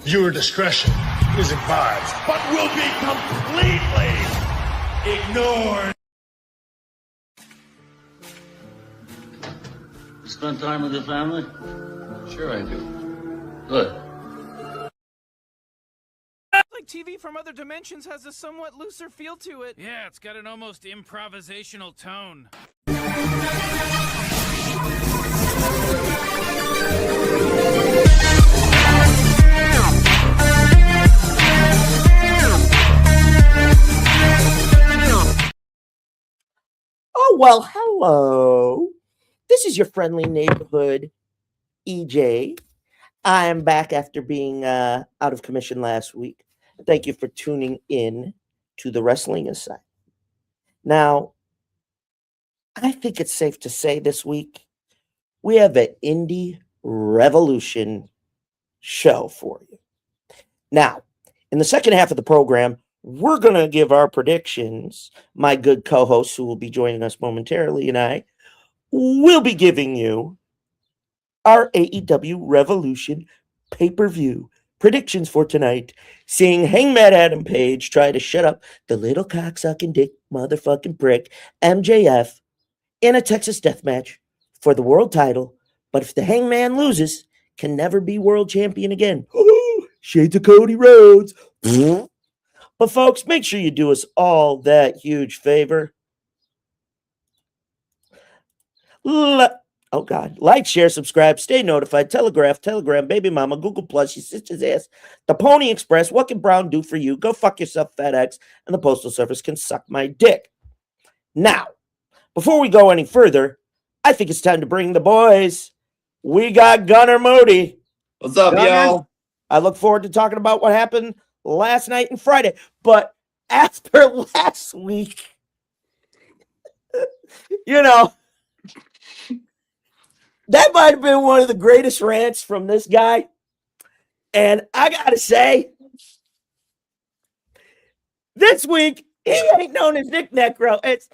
Viewer discretion is advised. But will be completely ignored. Spend time with your family? Sure I do. Good. Like TV from other dimensions has a somewhat looser feel to it. Yeah, it's got an almost improvisational tone. Oh, well, hello. This is your friendly neighborhood EJ. I am back after being out of commission last week. Thank you for tuning in to the Wrestling Asylum. Now, I think it's safe to say this week we have an Indie Revolution show for you. Now, in the second half of the program, we're going to give our predictions. My good co-hosts, who will be joining us momentarily, and I will be giving you our AEW Revolution pay-per-view predictions for tonight, seeing Hangman Adam Page try to shut up the little cocksucking dick motherfucking prick MJF in a Texas death match for the world title, but if the Hangman loses, can never be world champion again. Shades of Cody Rhodes. But folks, make sure you do us all that huge favor. Like, share, subscribe, stay notified, Telegram, Baby Mama, Google Plus, your sister's ass, the Pony Express. What can Brown do for you? Go fuck yourself, FedEx, and the Postal Service can suck my dick. Now, before we go any further, I think it's time to bring the boys. We got Gunner Moody. What's up, Gunner, y'all? I look forward to talking about what happened last night and Friday. But after last week, that might have been one of the greatest rants from this guy. And I got to say, this week, he ain't known as Nick Nekro. It's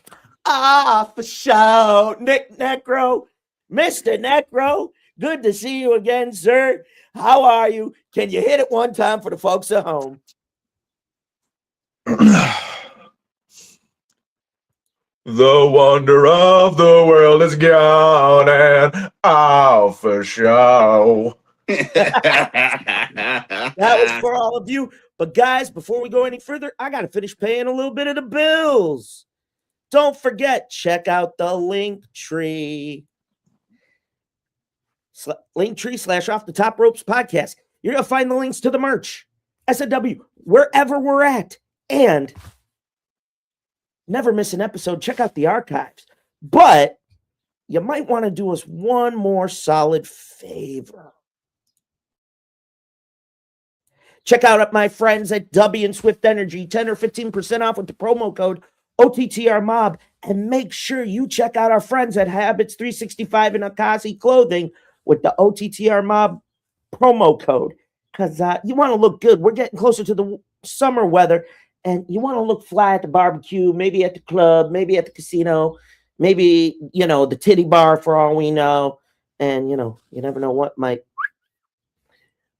for show, Nick Nekro. Mr. Nekro, good to see you again, sir. How are you? Can you hit it one time for the folks at home? The wonder of the world is gone, and for show. That was for all of you. But guys, before we go any further, I got to finish paying a little bit of the bills. Don't forget, check out the Linktree. Linktree / Off the Top Ropes podcast. You're going to find the links to the merch, S8Ep7, wherever we're at. And never miss an episode. Check out the archives. But you might want to do us one more solid favor. Check out my friends at W and Swift Energy, 10 or 15% off with the promo code OTTRMOB. And make sure you check out our friends at Habits 365 and Akazi Clothing with the OTTRMOB promo code. Because you want to look good. We're getting closer to the summer weather. And you want to look fly at the barbecue, maybe at the club, maybe at the casino, maybe, the titty bar for all we know. And, you never know what might.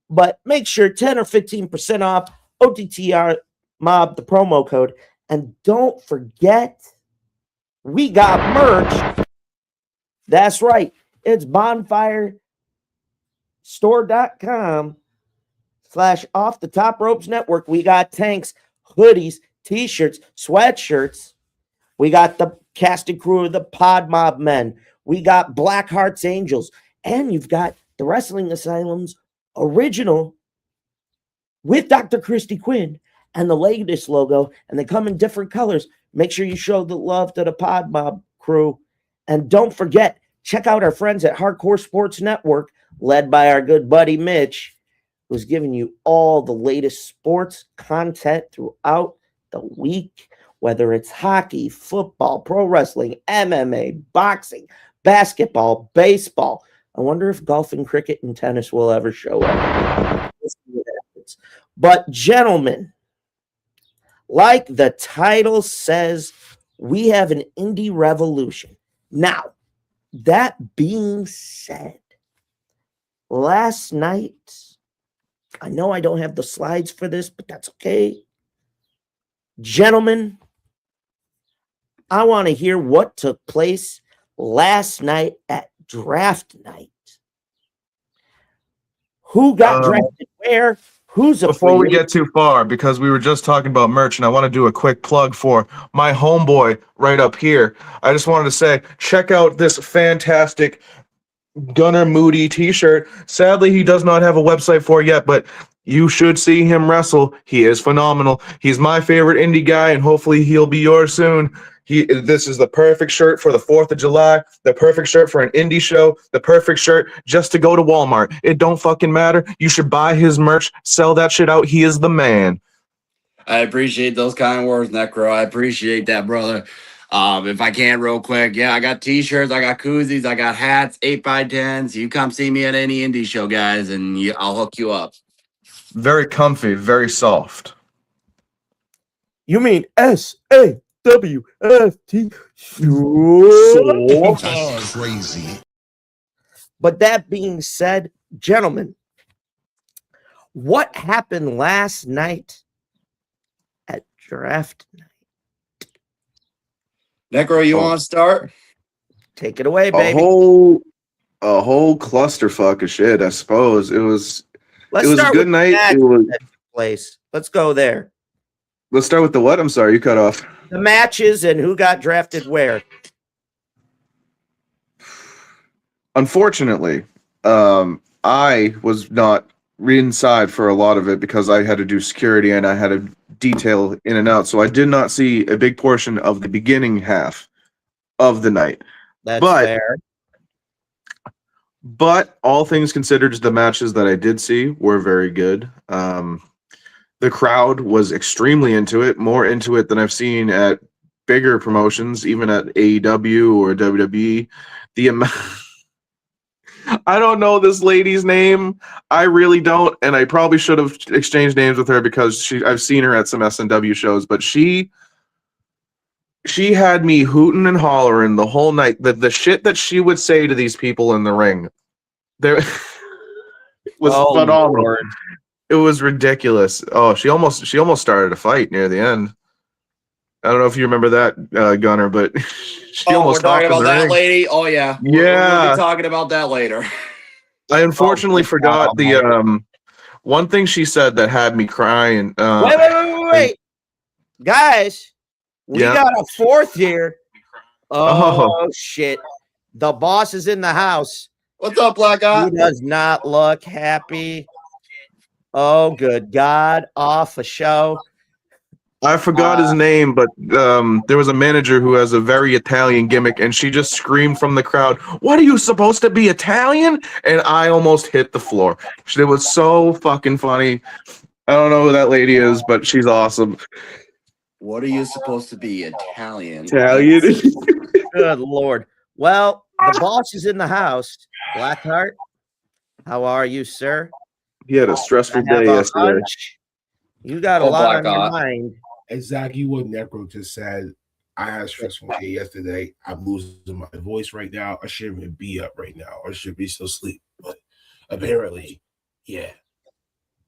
But make sure 10 or 15% off OTTR Mob, the promo code. And don't forget, we got merch. That's right. It's bonfirestore.com / Off the Top Ropes Network. We got tanks, hoodies, t-shirts, sweatshirts. We got the cast and crew of the Pod Mob Men. We got Black Hearts Angels. And you've got the Wrestling Asylum's original with Dr. Christy Quinn and the latest logo. And they come in different colors. Make sure you show the love to the Pod Mob crew. And don't forget, check out our friends at Hardcore Sports Network, led by our good buddy Mitch, who's giving you all the latest sports content throughout the week, whether it's hockey, football, pro wrestling, MMA, boxing, basketball, baseball. I wonder if golf and cricket and tennis will ever show up. But gentlemen, like the title says, we have an Indie Revolution. Now, that being said, last night I know I don't have the slides for this, but that's okay. Gentlemen, I want to hear what took place last night at draft night. Who got drafted where? Who's a Before we free get too far, because we were just talking about merch, and I want to do a quick plug for my homeboy right up here. I just wanted to say, check out this fantastic Gunnar Moody t-shirt. Sadly, he does not have a website for it yet, but you should see him wrestle. He is phenomenal. He's my favorite indie guy, and hopefully he'll be yours soon. This is the perfect shirt for the 4th of July, the perfect shirt for an indie show, the perfect shirt just to go to Walmart. It don't fucking matter. You should buy his merch, sell that shit out. He is the man. I appreciate those kind words, Nekro. I appreciate that, brother. If I can, real quick, yeah, I got t-shirts, I got koozies, I got hats, 8x10s. You come see me at any indie show, guys, and I'll hook you up. Very comfy, very soft. You mean S8Ep7? That's crazy. But that being said, gentlemen, what happened last night at draft night? Nekro, you want to start? Take it away, A baby. whole clusterfuck of shit, I suppose. It was Let's a start good with the night. match It was. that took place. Let's go there. Let's start with the what? I'm sorry, you cut off. The matches and who got drafted where. Unfortunately, I was not inside for a lot of it because I had to do security and I had to detail in and out. So I did not see a big portion of the beginning half of the night. That's But- fair. But all things considered, the matches that I did see were very good. The crowd was extremely into it, more into it than I've seen at bigger promotions, even at AEW or WWE. I don't know this lady's name. I really don't, and I probably should have exchanged names with her because I've seen her at some S&W shows, but she had me hooting and hollering the whole night. The shit that she would say to these people in the ring, there was phenomenal. Lord. It was ridiculous. Oh, she almost started a fight near the end. I don't know if you remember that, Gunner, but she almost we're talking stopped in about the that ring. lady? Oh, yeah. We'll Yeah. be talking about that later. I unfortunately forgot the one thing she said that had me crying. Wait. Guys, we Yeah. got a fourth here. Oh, Oh. shit. The boss is in the house. What's up, Black Eye? He does not look happy. Oh, good God. Off a show. I forgot his name, but there was a manager who has a very Italian gimmick, and she just screamed from the crowd, "What are you supposed to be, Italian?" And I almost hit the floor. It was so fucking funny. I don't know who that lady is, but she's awesome. What are you supposed to be, Italian? Good Lord. Well, the boss is in the house. Blackheart, how are you, sir? He had a stressful I have day a yesterday. hunch. You got a Oh, lot on your Blackheart. mind. Exactly what Nekro just said. I had a stressful day yesterday. I'm losing my voice right now. I shouldn't even be up right now. I should be still asleep. But apparently, yeah.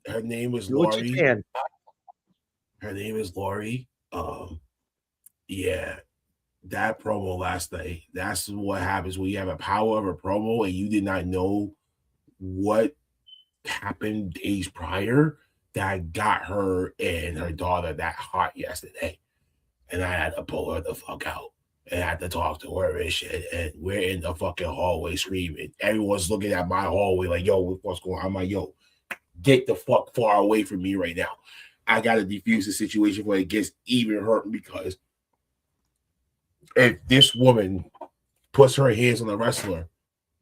Her name is Do what you Lori. can. Her name is Lori. Yeah. That promo last night. That's what happens when you have a power of a promo and you did not know what happened days prior that got her and her daughter that hot yesterday. And I had to pull her the fuck out and I had to talk to her and shit. And we're in the fucking hallway screaming. Everyone's looking at my hallway like, yo, what's going on? I'm like, yo, get the fuck far away from me right now. I got to defuse the situation before it gets even hurt, because if this woman puts her hands on the wrestler,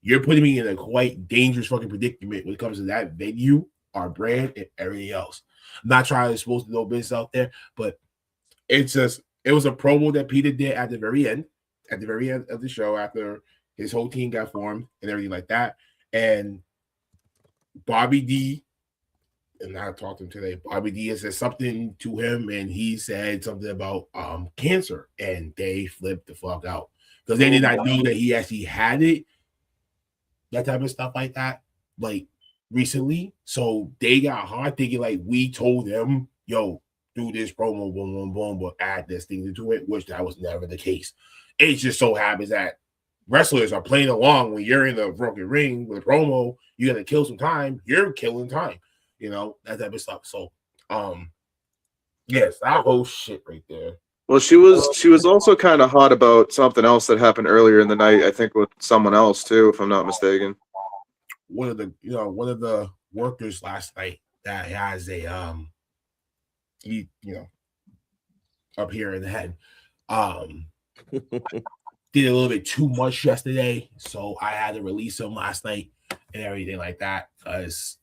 you're putting me in a quite dangerous fucking predicament when it comes to that venue, our brand, and everything else. I'm not trying to expose no business out there, but it's just, it was a promo that Peter did at the very end of the show after his whole team got formed and everything like that. And Bobby D, and I talked to him today, Bobby D said something to him and he said something about cancer, and they flipped the fuck out because they did not know that he actually had it. That type of stuff like that. Like, recently. So they got hot thinking like we told them, yo, do this promo, boom, boom, boom, but add this thing to it, which that was never the case. It just so happens that wrestlers are playing along when you're in the broken ring with a promo, you're gonna kill some time, you're killing time, that type of stuff. So yes, that whole shit right there. Well, she was also kind of hot about something else that happened earlier in the night. I think with someone else too, if I'm not mistaken. One of the workers last night that has a up here in the head, did a little bit too much yesterday, so I had to release him last night and everything like that. Because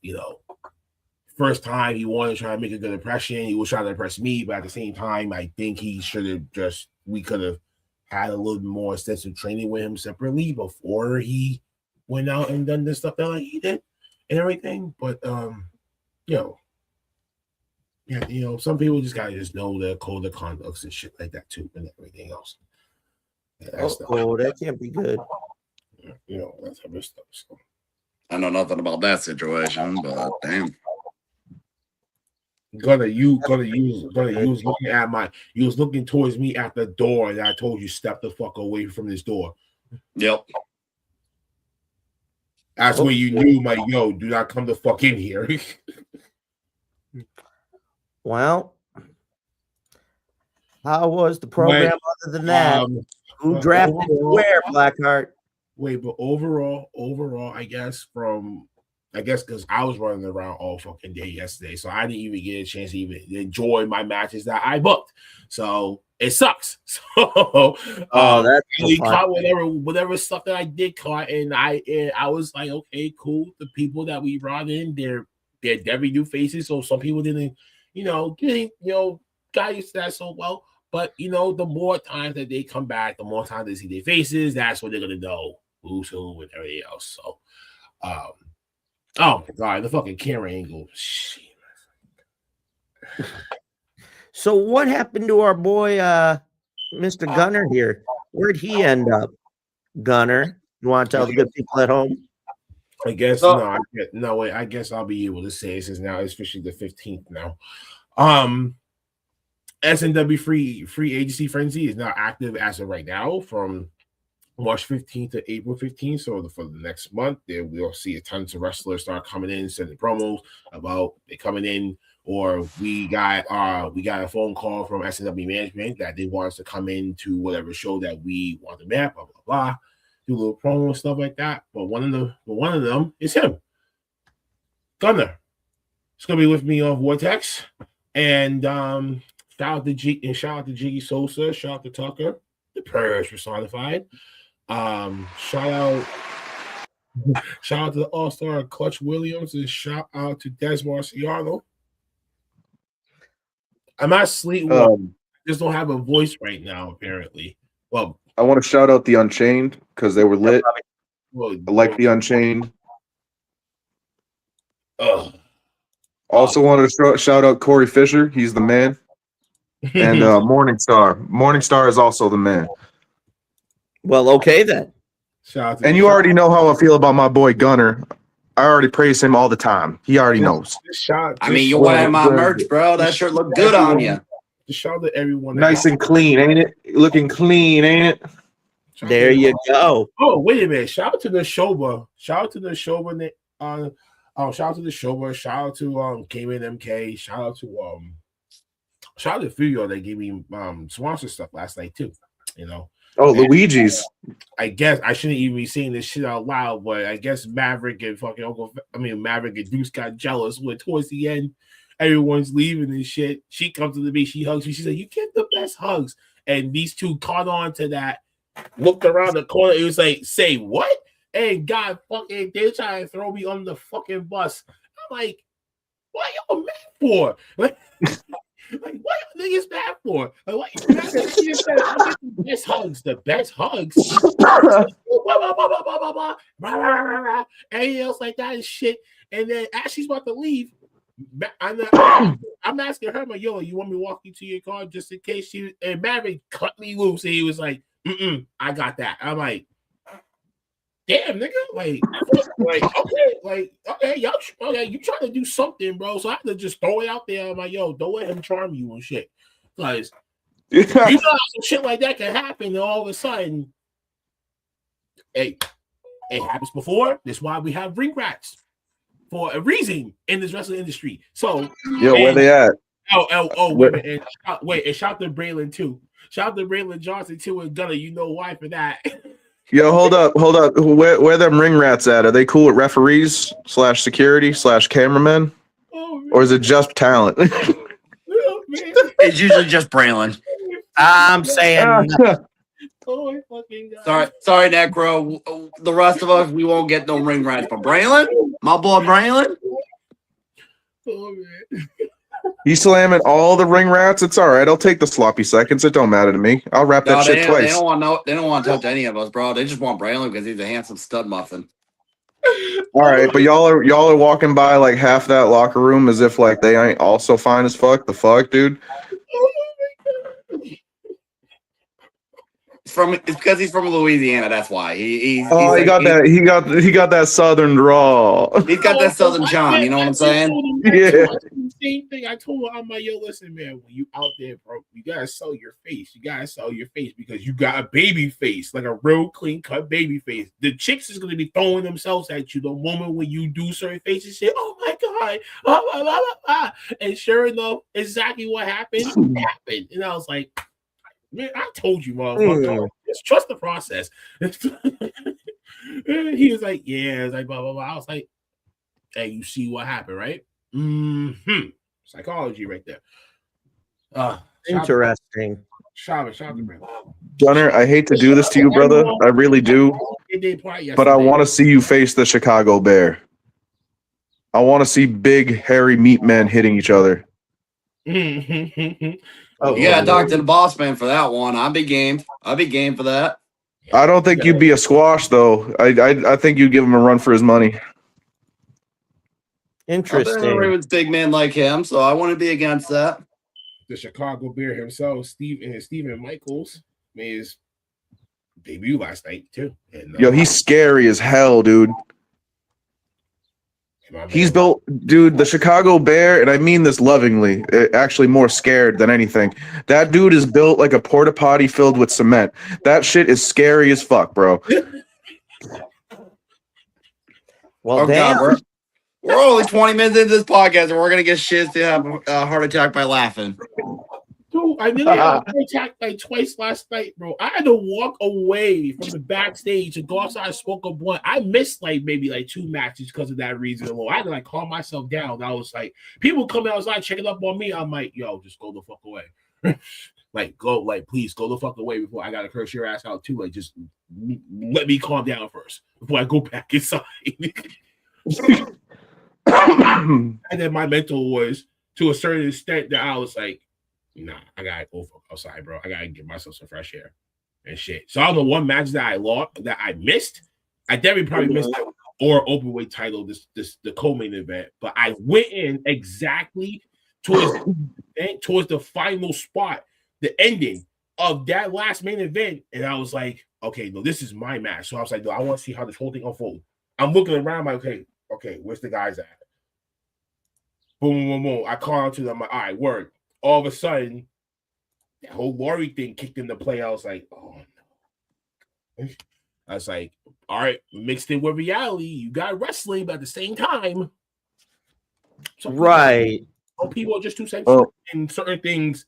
first time he wanted to try to make a good impression, he was trying to impress me, but at the same time, I think he should have we could have had a little bit more extensive training with him separately before he went out and done this stuff that he did and everything. But some people just gotta just know the code of conducts and shit like that too, and everything else. That can't be good. That type of stuff. So. I know nothing about that situation, but damn. You was looking towards me at the door, and I told you step the fuck away from this door. Yep. That's where you knew, do not come the fuck in here. Well, how was the program other than that? Who drafted where, Blackheart? Wait, but overall, I guess because I was running around all fucking day yesterday, so I didn't even get a chance to even enjoy my matches that I booked. So it sucks. So that's caught whatever stuff that I did caught, and I was like, okay, cool. The people that we brought in, they're very new faces, so some people didn't, got used to that so well. But the more times that they come back, the more times they see their faces, that's what they're gonna know who's who and everything else. So, oh my god, the fucking camera angle. Shit. So what happened to our boy, Mr. Gunner here? Where'd he end up? Gunner, you want to tell the good people at home? I guess I guess I'll be able to say this is now, especially the 15th now. SNW free agency frenzy is now active as of right now from March 15th to April 15th. So for the next month, we'll see a tons of wrestlers start coming in, sending promos about they coming in, or we got a phone call from SNW management that they want us to come in to whatever show that we want to map, blah blah blah, do a little promo and stuff like that. But one of them is him, Gunner. It's gonna be with me on Vortex, and shout out to Jiggy Sosa, shout out to Tucker, the Purge personified. Shout out to the All-Star Clutch Williams, and shout out to Des Marciano. I'm not sleep well. I just don't have a voice right now, apparently. Well, I want to shout out the Unchained because they were lit. I like the Unchained. Also wanted to shout out Corey Fisher. He's the man. And Morningstar. Morningstar is also the man. Well, okay then. And you already know how I feel about my boy Gunner. I already praise him all the time. He already knows. I mean, you're wearing my merch, bro. That shirt look good on you. Just shout out to everyone. Nice and clean, ain't it? Looking clean, ain't it? There you go. Oh, wait a minute. Shout out to the Shoba. Shout out to the Shoba. Shout out to the Shoba. Shout out to K-Man MK. Shout out to Fuyo that gave me sponsor stuff last night too. Oh, Luigi's. I guess I shouldn't even be saying this shit out loud, but I guess Maverick and Maverick and Deuce got jealous when towards the end everyone's leaving and shit. She comes to me, she hugs me, she said, "You get the best hugs." And these two caught on to that, looked around the corner, it was like, "Say what?" And God fucking, they're trying to throw me on the fucking bus. I'm like, what y'all mad for? Like, what niggas mad for? Like, what you mad for? The best hugs. The best hugs. Anything else like that and shit. And then as she's about to leave, I'm asking her, like, yo, you want me to walk you to your car just in case and Maverick cut me loose. And he was like, I got that. I'm like, damn, nigga, like okay, y'all, okay, you trying to do something, bro? So I have to just throw it out there. I'm like, yo, don't let him charm you and shit, because you know how some shit like that can happen, and all of a sudden, hey, it happens before. That's why we have ring rats for a reason in this wrestling industry. So, Yo, where they at? Wait, and shout to Braylon too. Shout to Braylon Johnson too, and Gunner. You know why for that. Yo, hold up. Where them ring rats at? Are they cool with referees / security / cameramen, or is it just talent? It's usually just Braylon. I'm saying Sorry, Necro. The rest of us, we won't get no ring rats. But Braylon, my boy Braylon, Oh man. He's slamming all the ring rats. It's all right. I'll take the sloppy seconds. It don't matter to me. I'll wrap that shit they twice. don't want to touch any of us, bro. They just want Braylon because he's a handsome stud muffin. All right, but y'all are walking by like half that locker room as if like they ain't also fine as fuck. The fuck, dude. It's because he's from Louisiana. That's why He got that southern drawl. He's got that southern charm. You know what I'm saying? Yeah. Same thing. I told him, I'm like, yo, listen, man, when you out there, bro, you gotta sell your face. You gotta sell your face because you got a baby face, like a real clean cut baby face. The chicks is gonna be throwing themselves at you the moment when you do certain faces. Say, oh my god, blah, blah, blah, blah. And sure enough, exactly what happened happened. And I was like, man, I told you, motherfucker. Just trust the process. He was like, yeah, it's like blah blah blah. I was like, hey, you see what happened, right? Psychology right there. Interesting. Shout out, Gunner, I hate to do this to you, brother. I really do. But I want to see you face the Chicago Bear. I want to see big, hairy meat men hitting each other. Yeah, talk to the boss man for that one. I'll be game for that. I don't think you'd be a squash, though. I think you'd give him a run for his money. Interesting. It's big man like him, so I wouldn't be against that. The Chicago Bear himself, Steven Michaels, made his debut last night too. And, Yo, he's scary as hell, dude. He's built, dude, the Chicago Bear, and I mean this lovingly, actually more scared than anything. That dude is built like a porta potty filled with cement. That shit is scary as fuck, bro. Well, damn. God, we're only 20 minutes into this podcast, and we're gonna get shit to have a heart attack by laughing. Dude, I nearly had a heart attack like twice last night, bro. I had to walk away from the backstage and go outside and smoke a blunt. I missed maybe 2 matches because of that reason alone. I had to calm myself down. I was like, people coming outside checking up on me. I'm like, yo, just go the fuck away. Please go the fuck away before I gotta curse your ass out too. Like, just let me calm down first before I go back inside. And then my mental was to a certain extent that I was like, nah, I gotta go outside, bro. I gotta give myself some fresh air and shit. So I don't know what match that I lost that I missed. I definitely probably missed that or open weight title, the co-main event, but I went in exactly towards the final spot, the ending of that last main event, and I was like, okay, no, this is my match. So I was like, no, I want to see how this whole thing unfolds. I'm looking around, like, okay, where's the guys at? Boom, boom, boom. I call out to them, like, all right, word. All of a sudden, that whole Laurie thing kicked into play. I was like, oh no. I was like, all right, mixed in with reality. You got wrestling, but at the same time, people are just too sensitive in certain things.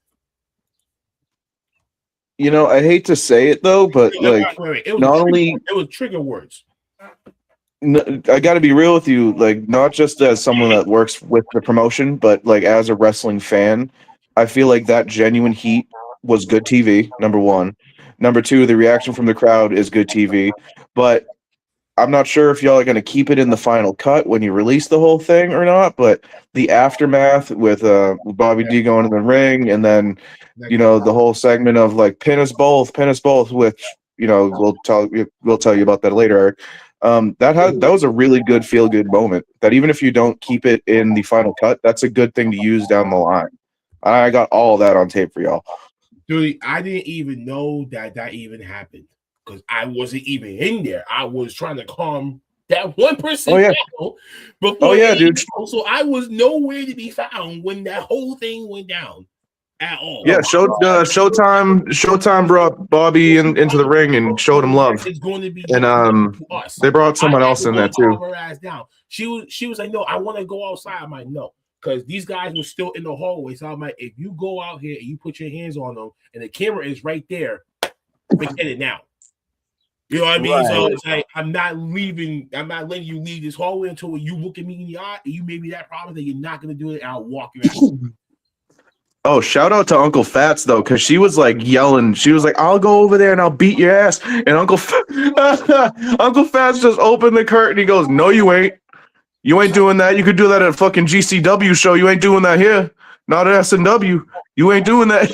You know, I hate to say it though, but it was trigger words. I got to be real with you, like not just as someone that works with the promotion, but like as a wrestling fan, I feel like that genuine heat was good TV, number one. Number two, the reaction from the crowd is good TV, but I'm not sure if y'all are going to keep it in the final cut when you release the whole thing or not, but the aftermath with Bobby D going in the ring and then, you know, the whole segment of like pin us both, which, you know, we'll tell you about that later, Eric. That was a really good feel-good moment that even if you don't keep it in the final cut, that's a good thing to use down the line. I got all that on tape for y'all. Dude, I didn't even know that even happened. because I wasn't even in there. I was trying to calm that 1% Oh, yeah. down before Oh, yeah, dude. So I was nowhere to be found when that whole thing went down at all. Yeah, Showtime brought Bobby into the ring and showed him love. It's going to be And us. they brought someone else in there too. Her ass down. She was like, no, I want to go outside. I'm like, no, because these guys were still in the hallway. So I'm like, if you go out here and you put your hands on them, and the camera is right there, forget it now. You know what I mean? Right. So it's like I'm not letting you leave this hallway until you look at me in the eye and you made me that promise that you're not gonna do it, and I'll walk you out. Oh, shout out to Uncle Fats though, because she was like yelling. She was like, "I'll go over there and I'll beat your ass." And Uncle Fats just opened the curtain. He goes, "No, you ain't. You ain't doing that. You could do that at a fucking GCW show. You ain't doing that here. Not at S&W. You ain't doing that."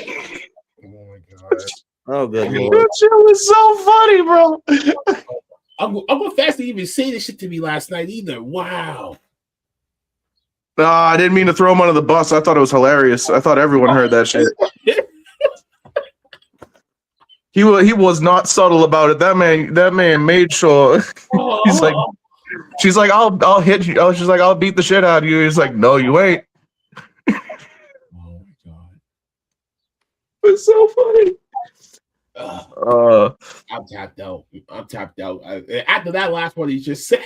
Oh my god. Oh, good Lord. That shit was so funny, bro. Uncle Fats didn't even say this shit to me last night either. Wow. I didn't mean to throw him under the bus. I thought it was hilarious. I thought everyone heard that shit. He was not subtle about it. That man made sure. She's like, I'll hit you. Oh, she's like, I'll beat the shit out of you. He's like, no, you ain't. Oh my god. It's so funny. I'm tapped out. After that last one, he just said,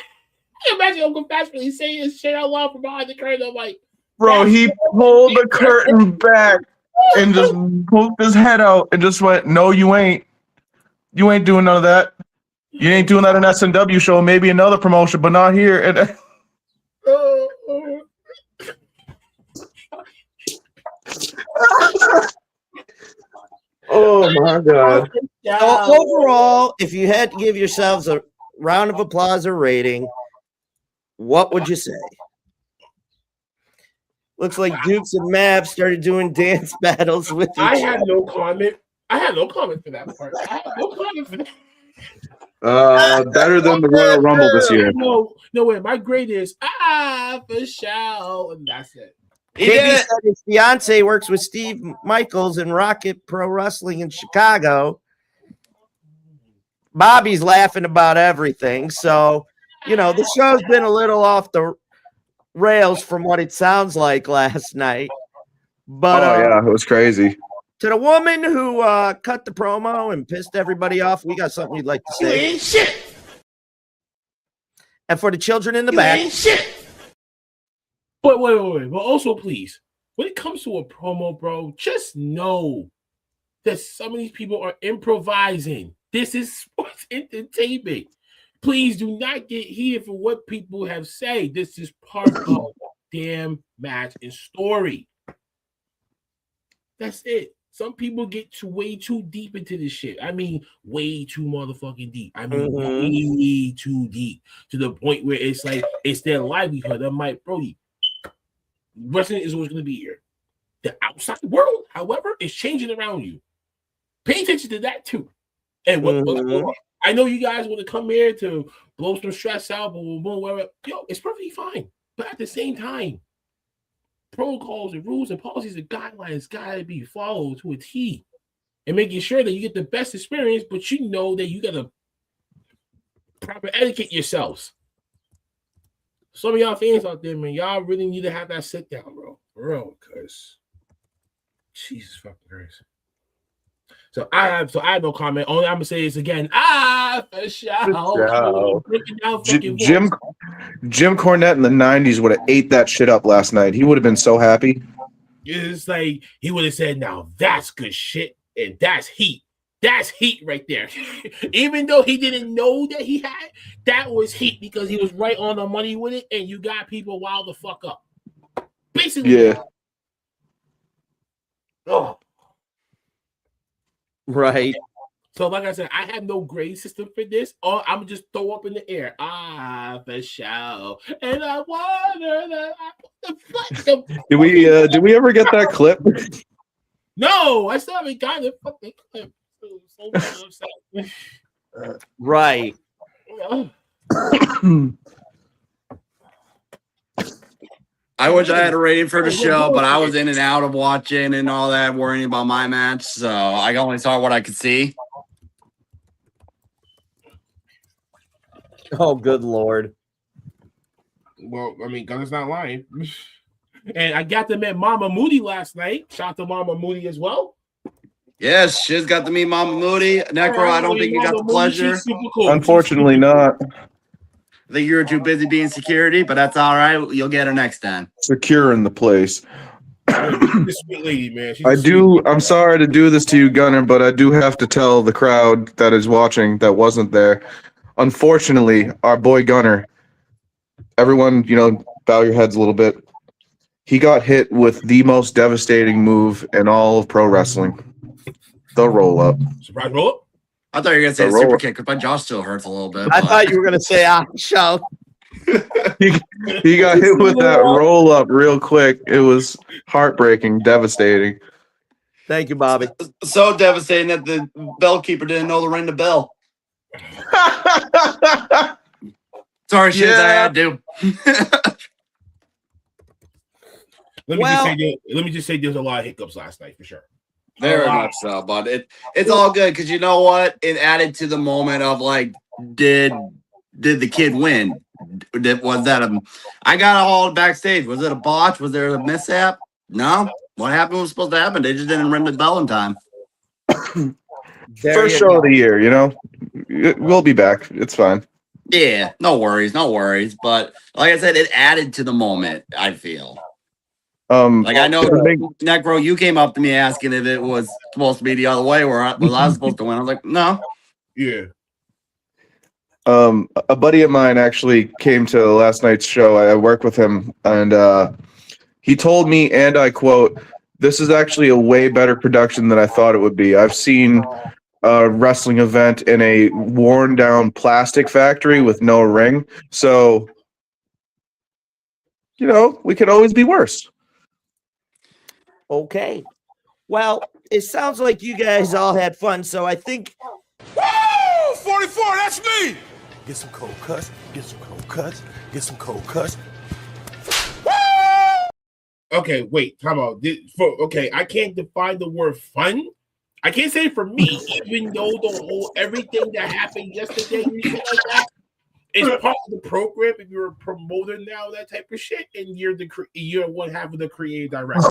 imagine Uncle Fats really saying his shit out loud from behind the curtain. I'm like, bro, he pulled the curtain back and just poked his head out and just went, "No, you ain't. You ain't doing none of that. You ain't doing that in S&W show, maybe another promotion, but not here." And oh my god. So overall, if you had to give yourselves a round of applause or rating, what would you say? Looks like Dukes and Mavs started doing dance battles with each other. I had no comment for that part. I had no comment for that. Better than the Royal Rumble this year. No way. My grade is for sure, and that's it. KB said his fiance works with Steve Michaels in Rocket Pro Wrestling in Chicago. Bobby's laughing about everything. So, the show's been a little off the rails from what it sounds like last night. But yeah, it was crazy. To the woman who cut the promo and pissed everybody off, we got something you'd like to say. You ain't shit. And for the children in the back. Ain't shit. But wait. But also, please, when it comes to a promo, bro, just know that some of these people are improvising. This is sports entertainment. Please do not get heated for what people have said. This is part of the damn match and story. That's it. Some people get way too deep into this shit. I mean, way too motherfucking deep. I mean, way too deep to the point where it's like it's their livelihood. I'm like, Brody, wrestling is what's going to be here. The outside world, however, is changing around you. Pay attention to that too. And what I know you guys want to come here to blow some stress out, boom, whatever. Yo, it's perfectly fine. But at the same time, protocols and rules and policies and guidelines gotta be followed to a T, and making sure that you get the best experience, but you know that you gotta proper etiquette yourselves. Some of y'all fans out there, man, y'all really need to have that sit down, bro, because Jesus fucking Christ. So I have no comment. Only I'm gonna say this again. For sure. Jim Cornette in the 90s would have ate that shit up last night. He would have been so happy. It's like he would have said, "Now that's good shit, and that's heat. That's heat right there." Even though he didn't know that he had, that was heat because he was right on the money with it, and you got people wild the fuck up. Basically, yeah. Oh. Right. So, like I said, I have no grade system for this. Or I'm just throw up in the air. For sure. And I wonder that. Did we ever get that clip? No, I still haven't gotten the fucking clip. So upset. Right. I wish I had a rating for the show, but I was in and out of watching and all that, worrying about my match, so I only saw what I could see. Oh, good Lord. Well, I mean, Gunner's not lying. And I got to meet Mama Moody last night. Shout out to Mama Moody as well. Yes, Shiz got to meet Mama Moody. Necro, I don't think you got the pleasure. She's super cool. Unfortunately, not. I think you were too busy being security, but that's all right. You'll get her next time. Secure in the place. She's a sweet lady, man. I'm sorry to do this to you, Gunner, but I do have to tell the crowd that is watching that wasn't there. Unfortunately, our boy Gunner, everyone, bow your heads a little bit. He got hit with the most devastating move in all of pro wrestling. The roll up. Surprise roll up? I thought you were going to say a super kick, because my jaw still hurts a little bit. I thought you were going to say, show. He got hit with that roll up real quick. It was heartbreaking, devastating. Thank you, Bobby. So devastating that the bell keeper didn't know to ring the bell. Sorry, Shiz, I had to. Let me just say there's a lot of hiccups last night for sure. Very much so, but it's all good because you know what? It added to the moment of like, did the kid win? Was that I got all backstage. Was it a botch? Was there a mishap? No. What happened was supposed to happen. They just didn't ring the bell in time. First show of the year, we'll be back. It's fine. Yeah, no worries. But like I said, it added to the moment, I feel. Like I know, Necro, you came up to me asking if it was supposed to be the other way, where I was supposed to win. I was like, no. Yeah. A buddy of mine actually came to last night's show. I worked with him, and he told me, and I quote, "This is actually a way better production than I thought it would be. I've seen a wrestling event in a worn-down plastic factory with no ring, so we could always be worse." Okay. Well, it sounds like you guys all had fun, so I think... Woo! 44, that's me! Get some cold cuts, get some cold cuts, get some cold cuts. Okay, wait, time out. I can't define the word fun. I can't say it for me, even though everything that happened yesterday and shit like that is part of the program. If you're a promoter now, that type of shit, and you're one half of the creative director.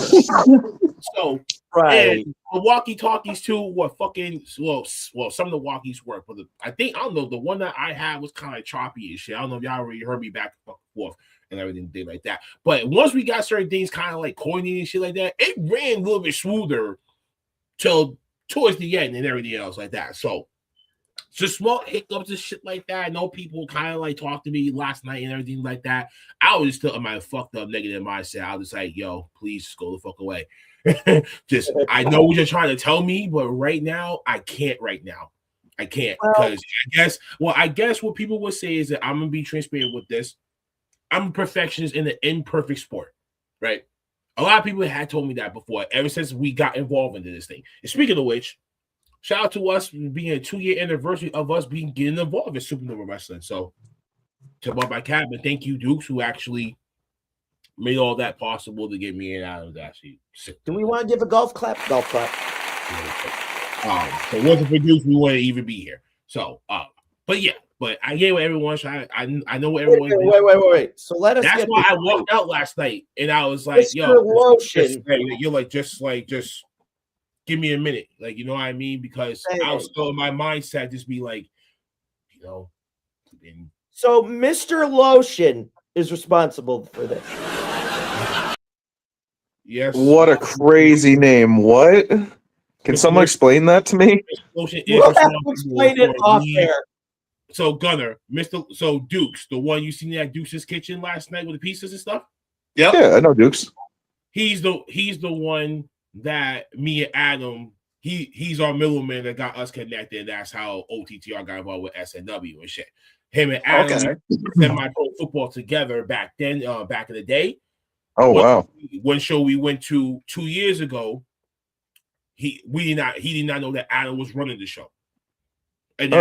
So, right. And the walkie-talkies too were fucking well. Some of the walkies work, but I don't know. The one that I had was kind of choppy and shit. I don't know if y'all already heard me back and forth and everything like that. But once we got certain things kind of like coordinated and shit like that, it ran a little bit smoother till towards the end and everything else like that. So just small hiccups and shit like that. I know people kind of like talked to me last night and everything like that. I was still in my fucked up negative mindset. I was like, yo, please just go the fuck away. I know what you're trying to tell me, but right now, I can't because I guess what people would say is that I'm gonna be transparent with this. I'm a perfectionist in an imperfect sport, right? A lot of people had told me that before, ever since we got involved into this thing. And speaking of which, shout out to us being a 2-year anniversary of us getting involved in Supernova Wrestling. So, to my cabin, thank you, Dukes, who actually made all that possible to get me and Adams actually. Do we want to give a golf clap? Golf clap. So it wasn't for Dukes, we wouldn't even be here. So, but I gave everyone. I know what everyone. Wait. So let us. That's why I walked out last night, and I was like, "Yo, you're like, just give me a minute, like, you know what I mean?" Because I was still in my mindset, just be like, So Mr. Lotion is responsible for this. Yes. What a crazy name! What? Can someone explain that to me? We'll have to explain it off air. So Gunner, so Dukes, the one you seen at Dukes' kitchen last night with the pizzas and stuff. Yep. Yeah, I know Dukes. He's the one that me and Adam. He's our middleman that got us connected. That's how OTTR got involved with SNW and shit. Him and Adam semi-pro football together back then, back in the day. Oh, wow. One show we went to 2 years ago, he did not know that Adam was running the show. And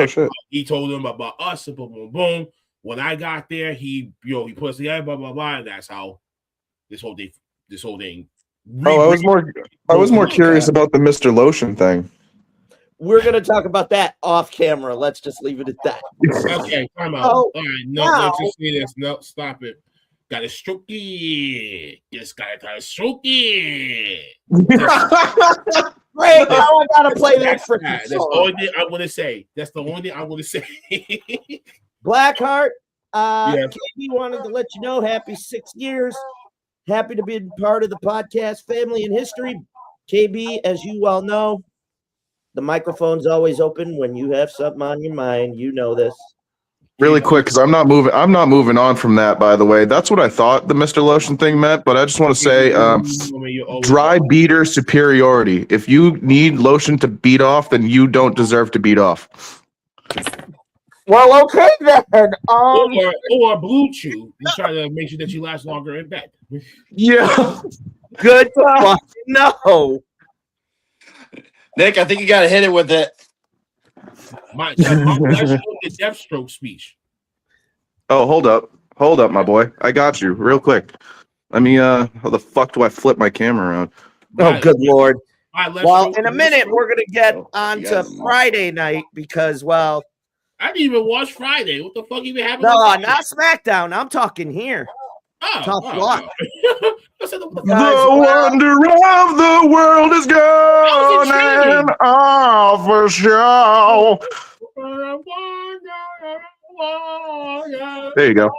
he told him about us, and boom, boom, boom. When I got there, he put us together, blah, blah, blah, and that's how this whole thing. I was more curious about the Mr. Lotion thing. we're gonna talk about that off camera. Let's just leave it at that. Okay, time out. Oh, All right, no, now- let's just say this. No, stop it. Got to stroke it. Just gotta stroke it. Great, now I gotta play that freaking That's the song. only thing I want to say. That's the only thing I want to say. Blackheart, Yes. KB wanted to let you know, happy 6 years. Happy to be part of the podcast family and history. KB, as you well know, the microphone's always open when you have something on your mind. You know this. Really quick, because I'm not moving on from that, by the way. That's what I thought the Mr. Lotion thing meant, but I just want to say dry beater superiority. If you need lotion to beat off, then you don't deserve to beat off. Well, okay then. Or blue chew to try to make sure that you last longer in bed. Yeah. Good fucking no. Nick, I think you got to hit it with it. My let's show the Deathstroke speech. Oh, hold up, my boy. I got you real quick. Let me. How the fuck do I flip my camera around? Oh, good lord. All right, Well, in a minute, we're gonna get on to guys- Friday night because, well, I didn't even watch Friday. What the fuck even happened? no, on Friday? not SmackDown. I'm talking here. Tough luck. I said, what the The Guys, well- wonder of the world is How's it gone changing? and off for show. There you go.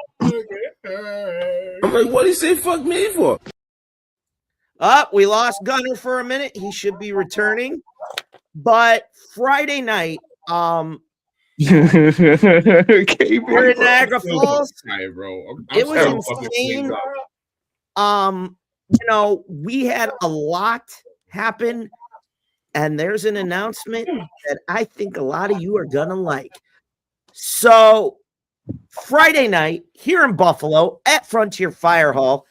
I'm like, what he say fuck me for? We lost Gunner for a minute. He should be returning. But Friday night, KB. we're in Niagara Falls. Hi, bro. It was still fucking insane. flamed up. We had a lot happen, and there's an announcement that I think a lot of you are gonna like. So Friday night here in Buffalo at Frontier Fire Hall,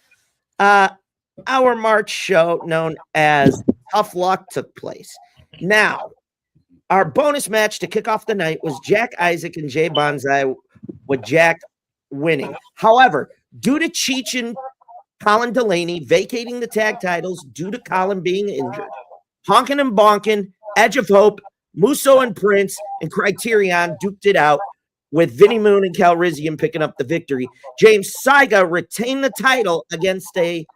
our March show known as Tough Luck took place. Now, our bonus match to kick off the night was Jack Isaac and Jay Bonsai, with Jack winning. However, due to Cheech and Colin Delaney vacating the tag titles due to Colin being injured, Honkin' and Bonkin, Edge of Hope, Musso and Prince, and Criterion duked it out, with Vinnie Moon and Calrissian picking up the victory. James Saiga retained the title against a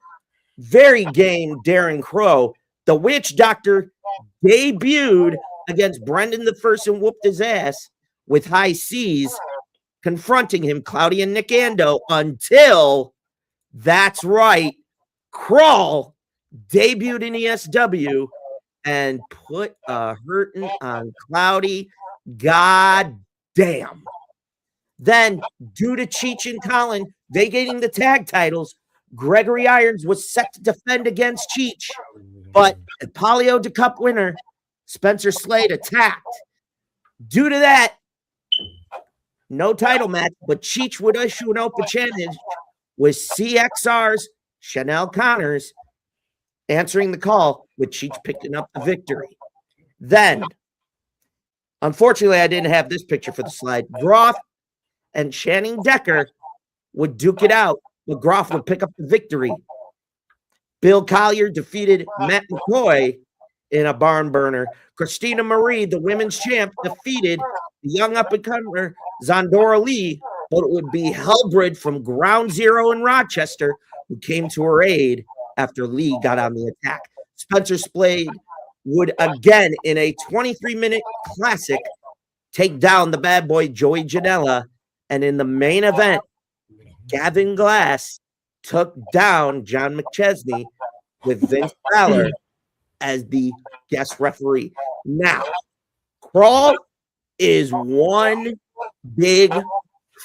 very game Darren Crow. The Witch Doctor debuted against Brendan the First and whooped his ass with High Seas confronting him, Cloudy and Nick Ando, until, that's right, Crawl debuted in ESW and put a hurting on Cloudy. God damn. Then, due to Cheech and Colin vacating the tag titles, Gregory Irons was set to defend against Cheech, but the Polio de Cup winner, Spencer Slade, attacked. Due to that, no title match, but Cheech would issue an open challenge with CXR's Chanel Connors answering the call, with Cheech picking up the victory. Then, unfortunately, I didn't have this picture for the slide. Groff and Channing Decker would duke it out, but Groff would pick up the victory. Bill Collier defeated Matt McCoy in a barn burner. Christina Marie, the women's champ, defeated the young up-and-comer Zondora Lee, but it would be Hellbrid from Ground Zero in Rochester who came to her aid after Lee got on the attack. Spencer Slade would again, in a 23-minute classic, take down the bad boy Joey Janela, and in the main event, Gavin Glass took down John McChesney with Vince Balor as the guest referee. Now, Crawl is one big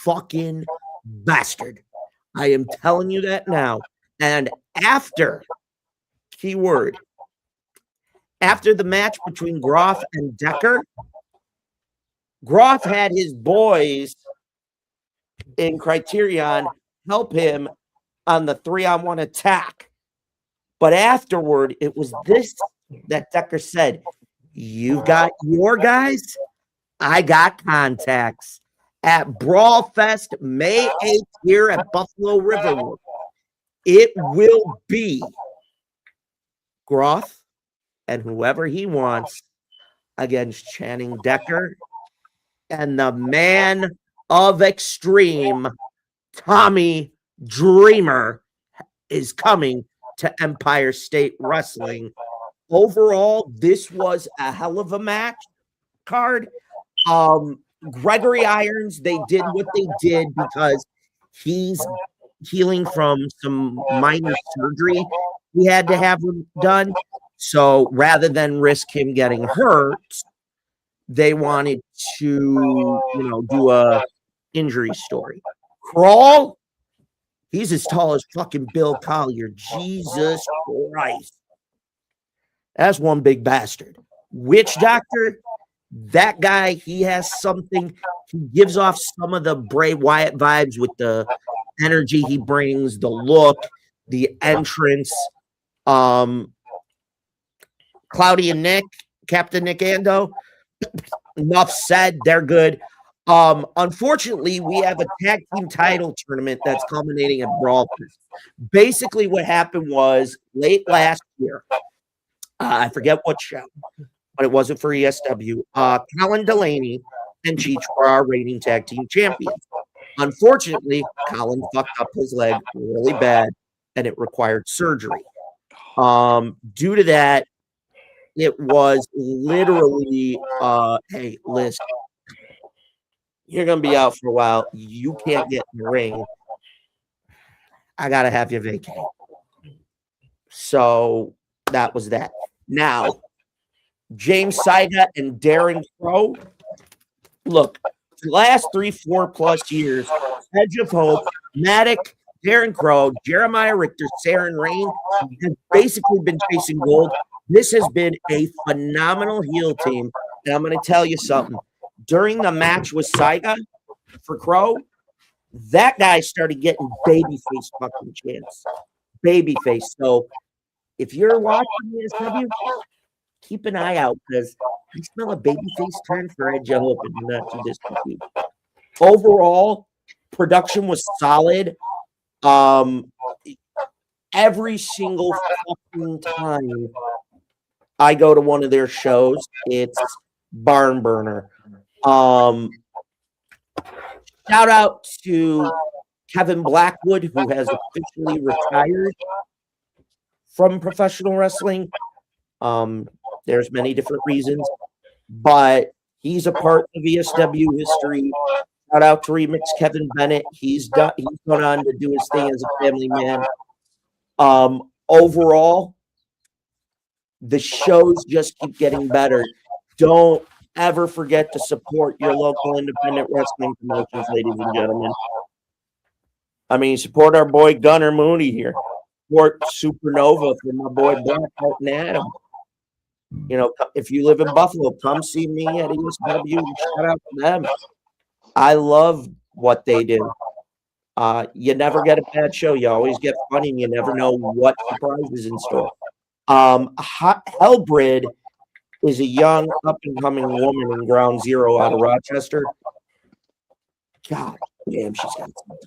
fucking bastard. I am telling you that now. And after, keyword, after the match between Groff and Decker, Groff had his boys in Criterion help him on the 3-on-1 attack. But afterward, it was this that Decker said, "You got your guys, I got contacts." At Brawl Fest, May 8th, here at Buffalo Riverwood, it will be Groff and whoever he wants against Channing Decker. And the man of Extreme, Tommy Dreamer, is coming to Empire State Wrestling. Overall, this was a hell of a match card. Gregory Irons, they did what they did because he's healing from some minor surgery he had to have done. So rather than risk him getting hurt, they wanted to, do a injury story. Crawl, he's as tall as fucking Bill Collier. Jesus Christ. That's one big bastard. Witch Doctor, that guy, he has something. He gives off some of the Bray Wyatt vibes with the energy he brings, the look, the entrance. Cloudy and Nick, Captain Nick Ando, enough said. They're good. Unfortunately, we have a tag team title tournament that's culminating at Brawl Fest. Basically, what happened was late last year, I forget what show, but it wasn't for ESW. Colin Delaney and Cheech were our reigning tag team champions. Unfortunately, Colin fucked up his leg really bad, and it required surgery. Due to that, it was literally, hey, Liz, you're going to be out for a while. You can't get in the ring. I got to have you vacate. So that was that. Now, James Saiga and Darren Crow. Look, the last 3-4+ years, Edge of Hope, Matic, Darren Crow, Jeremiah Richter, Saren Rain have basically been chasing gold. This has been a phenomenal heel team. And I'm going to tell you something. During the match with Saiga for Crow, that guy started getting babyface fucking chance. Babyface. So if you're watching ESW, keep an eye out because I smell a babyface turn for Edge of Hope in the not too distant future. Overall, production was solid. Every single fucking time I go to one of their shows, it's barn burner. Shout out to Kevin Blackwood, who has officially retired from professional wrestling. There's many different reasons, but he's a part of ESW history. Shout out to Remix Kevin Bennett. He's gone on to do his thing as a family man. Overall, the shows just keep getting better. Don't ever forget to support your local independent wrestling promotions, ladies and gentlemen. I mean, support our boy Gunnar Mooney here. Support Supernova for my boy Blackheart and Adam. If you live in Buffalo, come see me at ESW and shout out to them. I love what they do. You never get a bad show. You always get funny, and you never know what surprise is in store. Hellbrid is a young, up-and-coming woman in Ground Zero out of Rochester. God damn, she's got something.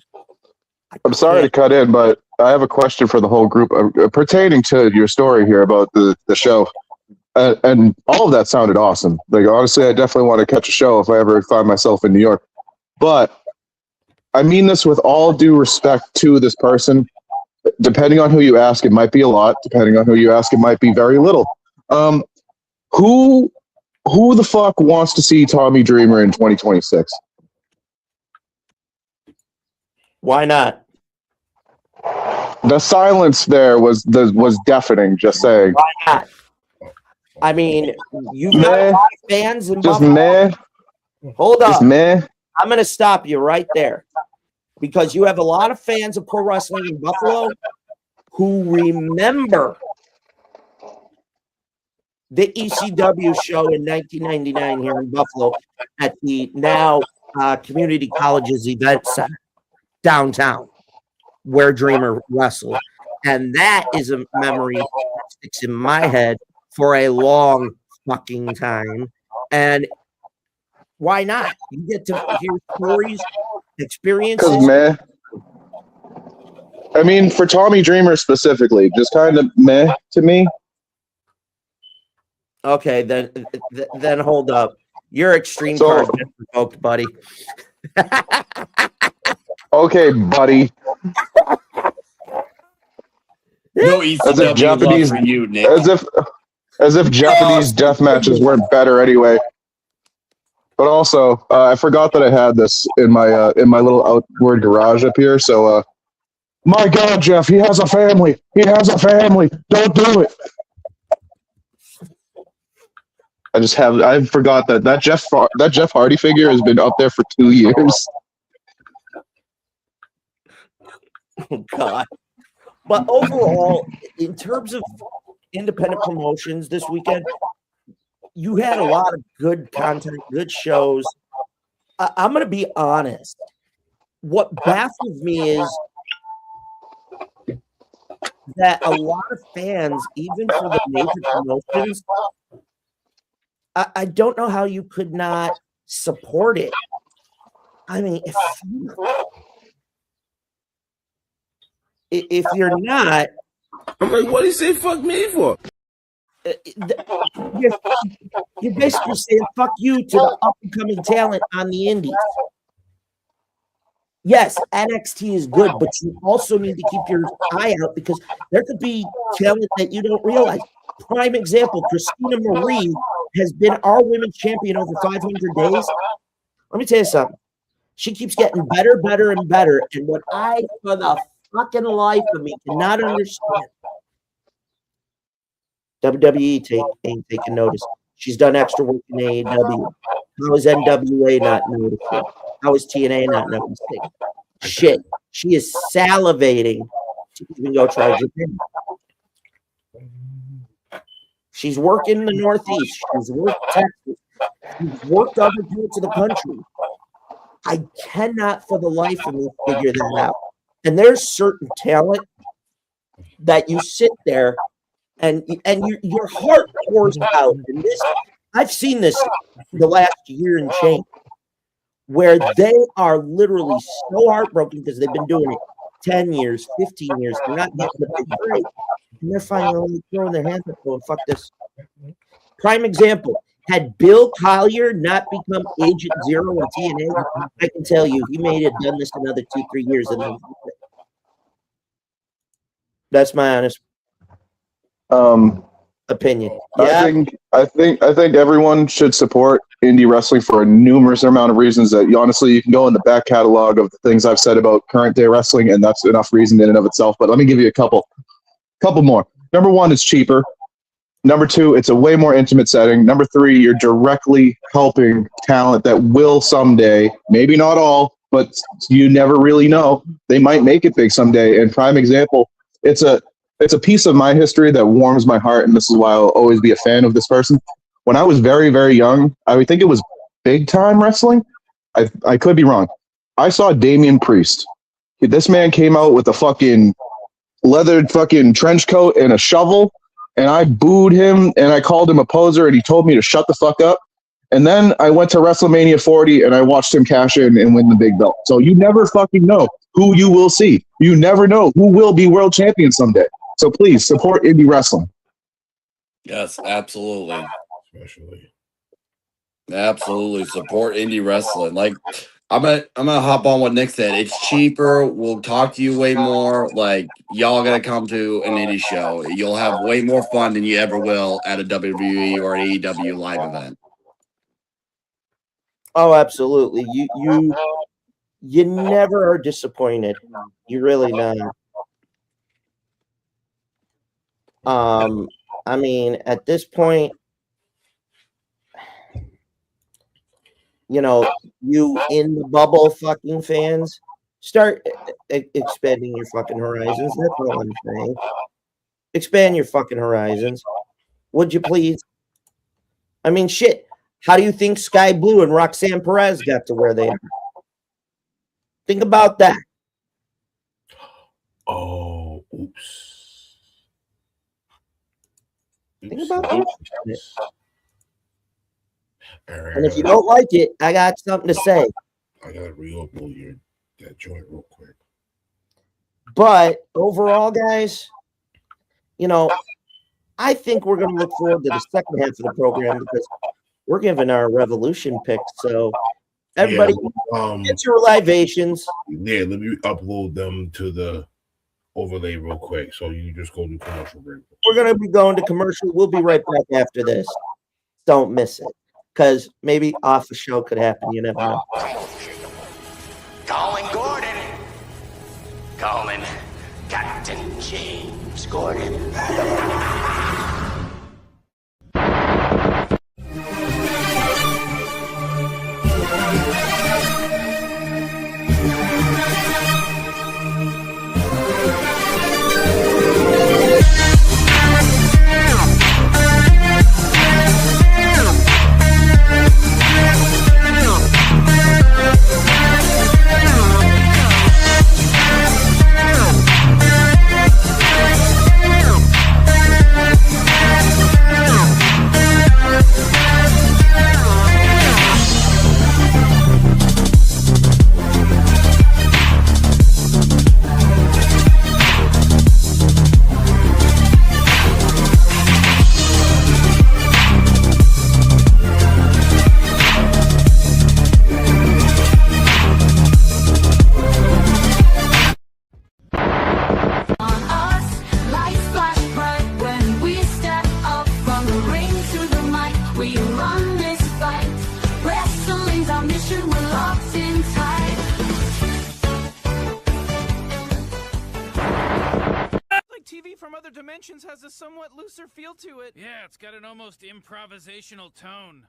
I'm sorry to cut in, but I have a question for the whole group pertaining to your story here about the show. And all of that sounded awesome. Like, honestly, I definitely want to catch a show if I ever find myself in New York. But I mean this with all due respect to this person. Depending on who you ask, it might be a lot. Depending on who you ask, it might be very little. Who the fuck wants to see Tommy Dreamer in 2026? Why not? The silence there was deafening. Just saying. Why not? I mean, you've got a lot of fans in just Buffalo. meh. Hold on. Just meh. I'm going to stop you right there because you have a lot of fans of pro wrestling in Buffalo who remember the ECW show in 1999 here in Buffalo at the now Community College's event center downtown where Dreamer wrestled. And that is a memory that sticks in my head for a long fucking time. And why not? You get to hear stories, experiences. Because, meh. I mean, for Tommy Dreamer specifically, just kind of meh to me. Okay, then hold up. Your extreme So- card just revoked, buddy. Okay, buddy. No As if ECW love Japanese, for you, Nick. as if Japanese death matches weren't better anyway. But also, I forgot that I had this in my little outward garage up here. So, my God, Jeff, he has a family. He has a family. Don't do it. I forgot that Jeff Hardy figure has been up there for 2 years. Oh, God. But overall, in terms of independent promotions this weekend, you had a lot of good content, good shows. I'm going to be honest. What baffles me is that a lot of fans, even for the major promotions, I don't know how you could not support it. I mean, if you're not, I'm like, what do you say fuck me for? you're basically saying fuck you to the up and coming talent on the indies. Yes, NXT is good, but you also need to keep your eye out because there could be talent that you don't realize. Prime example, Christina Marie has been our women's champion over 500 days. Let me tell you something. She keeps getting better, better, and better. And what I, for the fucking life of me, cannot understand, WWE ain't taking notice. She's done extra work in AEW. How is NWA not noticing? How is TNA not noticing? Shit. She is salivating to even go try Japan. She's working the Northeast. She's worked Texas. She's worked other parts of the country. I cannot for the life of me figure that out. And there's certain talent that you sit there and your heart pours out. And this, I've seen this the last year and change, where they are literally so heartbroken because they've been doing it 10 years, 15 years. They're not getting the big break. And they're finally throwing their hands up going, fuck this. Prime example. Had Bill Collier not become Agent Zero in TNA, I can tell you he may have done this another 2-3 years. And that's my honest opinion. Yeah. I think everyone should support indie wrestling for a numerous amount of reasons that honestly you can go in the back catalog of the things I've said about current day wrestling, and that's enough reason in and of itself. But let me give you a couple more. Number one, it's cheaper. Number two, it's a way more intimate setting. Number three, you're directly helping talent that will someday, maybe not all, but you never really know. They might make it big someday. And prime example, it's a piece of my history that warms my heart, and this is why I'll always be a fan of this person. When I was very, very young, I would think it was big time wrestling. I could be wrong. I saw Damian Priest. This man came out with a fucking leathered fucking trench coat and a shovel, and I booed him and I called him a poser, and he told me to shut the fuck up. And then I went to WrestleMania 40 and I watched him cash in and win the big belt. So you never fucking know who you will see. You never know who will be world champion someday. So please support indie wrestling. Yes, absolutely. Especially. Absolutely. Support indie wrestling. Like I'm gonna hop on what Nick said. It's cheaper. We'll talk to you way more. Like y'all gotta come to an indie show. You'll have way more fun than you ever will at a WWE or an AEW live event. Oh, absolutely. You never are disappointed. You really not. I mean, at this point, you know, you in the bubble fucking fans, start expanding your fucking horizons. That's all I'm saying. Expand your fucking horizons. Would you please? I mean, shit. How do you think Sky Blue and Roxanne Perez got to where they are? Think about that. Oh, oops. Think about that. All right, And if you don't like it, I got something to say. I gotta reopen that joint real quick. But overall, guys, you know, I think we're going to look forward to the second half of the program because we're giving our Revolution picks. So everybody, get your libations. Yeah, let me upload them to the overlay real quick. So you just go to commercial break. We're going to be going to commercial. We'll be right back after this. Don't miss it, because maybe off the show could happen. You never know. Calling Gordon. Calling Captain James Gordon. TV from other dimensions has a somewhat looser feel to it. Yeah, it's got an almost improvisational tone.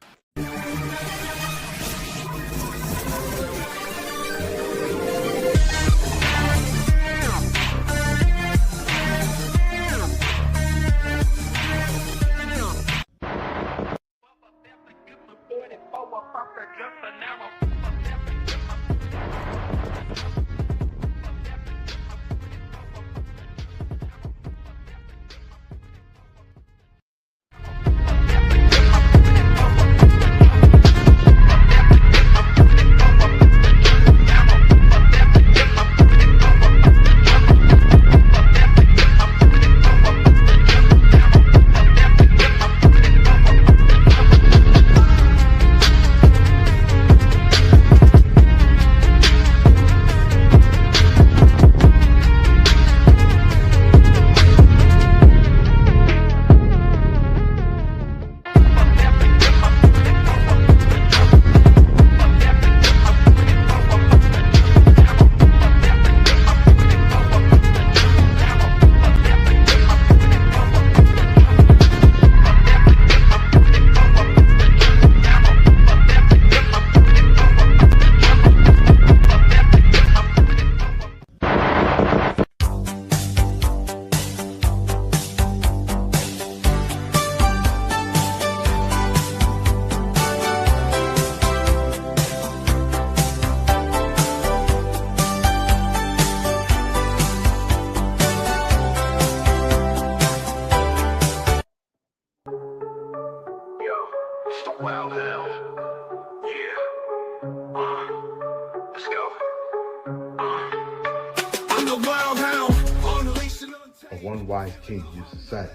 One wise king used to say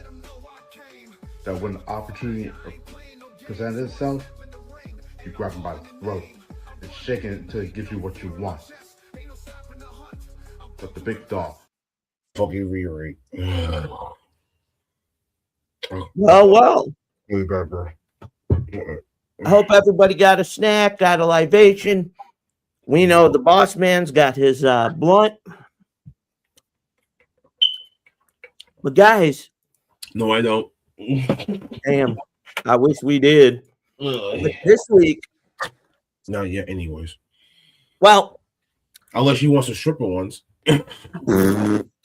that when the opportunity presents itself, you grab him by the throat and shake it until it gives you what you want. But the big dog. Fucking reiterate. Well. Really bad, bro. I hope everybody got a snack, got a libation. We know the boss man's got his blunt. But guys, no, I don't. Damn, I wish we did. But this week, not yet. Anyways, well, unless you want some stripper ones,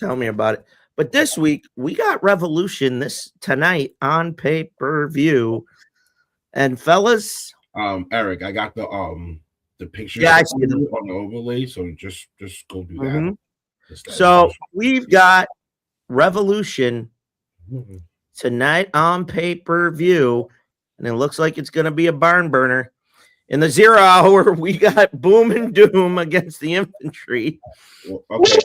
tell me about it. But this week we got Revolution tonight on pay-per-view, and fellas, Eric, I got the picture. Yeah, I see them on the overlay. So just go do that. Mm-hmm. So we've got Revolution tonight on pay-per-view, and it looks like it's going to be a barn burner. In the 0 hour, we got Boom and Doom against the Infantry. Okay.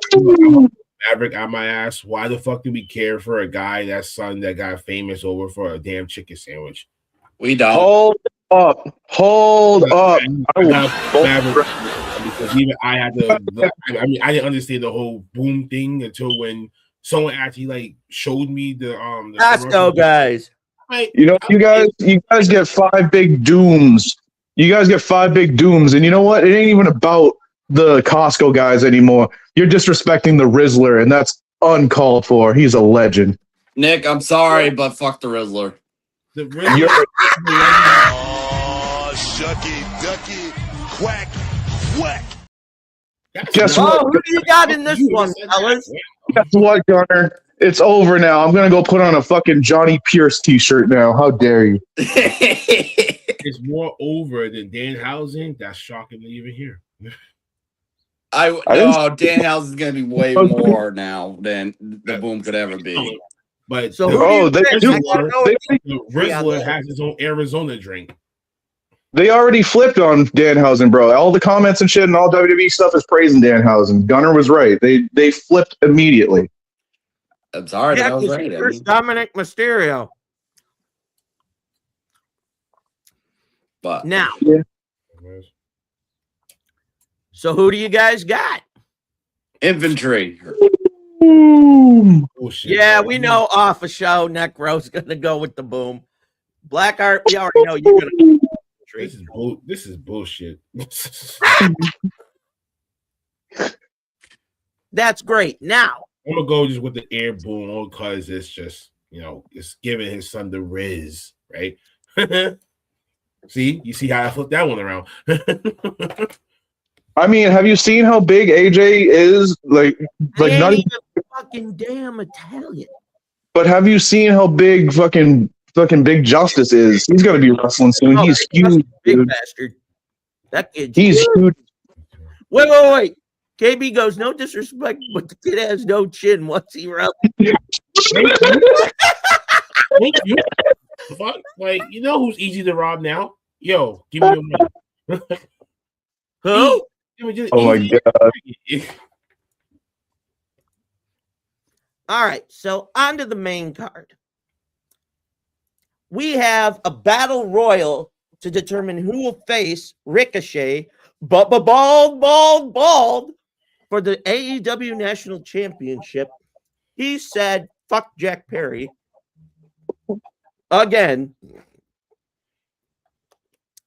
Maverick, I might ask, why the fuck do we care for a guy that's son that got famous over for a damn chicken sandwich? We don't. Hold up. Maverick, because even I had to. I mean, I didn't understand the whole boom thing until when someone actually like showed me the Costco guys. Like, You know, you guys get 5 big dooms. You guys get 5 big dooms, and you know what? It ain't even about the Costco guys anymore. You're disrespecting the Rizzler, and that's uncalled for. He's a legend. Nick, I'm sorry, but fuck the Rizzler. The Rizzler. Oh, shucky, ducky, quack, quack. Guess what? Who do you got in this one, fellas? Guess what, Gunner? It's over now. I'm gonna go put on a fucking Johnny Pierce t-shirt now. How dare you? It's more over than Danhausen. That's shocking to even hear. Danhausen is gonna be way more now than the Boom could ever be. But So the Rizzler has his own Arizona drink. They already flipped on Danhausen, bro. All the comments and shit and all WWE stuff is praising Danhausen. Gunner was right. They flipped immediately. I'm sorry, but I was right. First Dominic Mysterio. But now, so who do you guys got? Infantry. Bullshit, Yeah, bro. we know off a show, Necro's gonna go with the Boom. Blackheart, we already know you're gonna. This is bullshit. That's great. Now I'm gonna go just with the air boom because it's just it's giving his son the Riz, right? You see how I flipped that one around. I mean, have you seen how big AJ is? Like not even fucking damn Italian. But have you seen how big fucking Big Justice is? He's gonna be wrestling soon. He's huge, big dude. bastard. That kid. He's huge. Wait. KB goes, no disrespect, but the kid has no chin. What's he wrestling? Thank you. Fuck, like who's easy to rob now? Yo, give me your money. Who? Oh my god. All right, so on to the main card. We have a battle royal to determine who will face Ricochet, bald, for the AEW National Championship. He said, fuck Jack Perry. Again,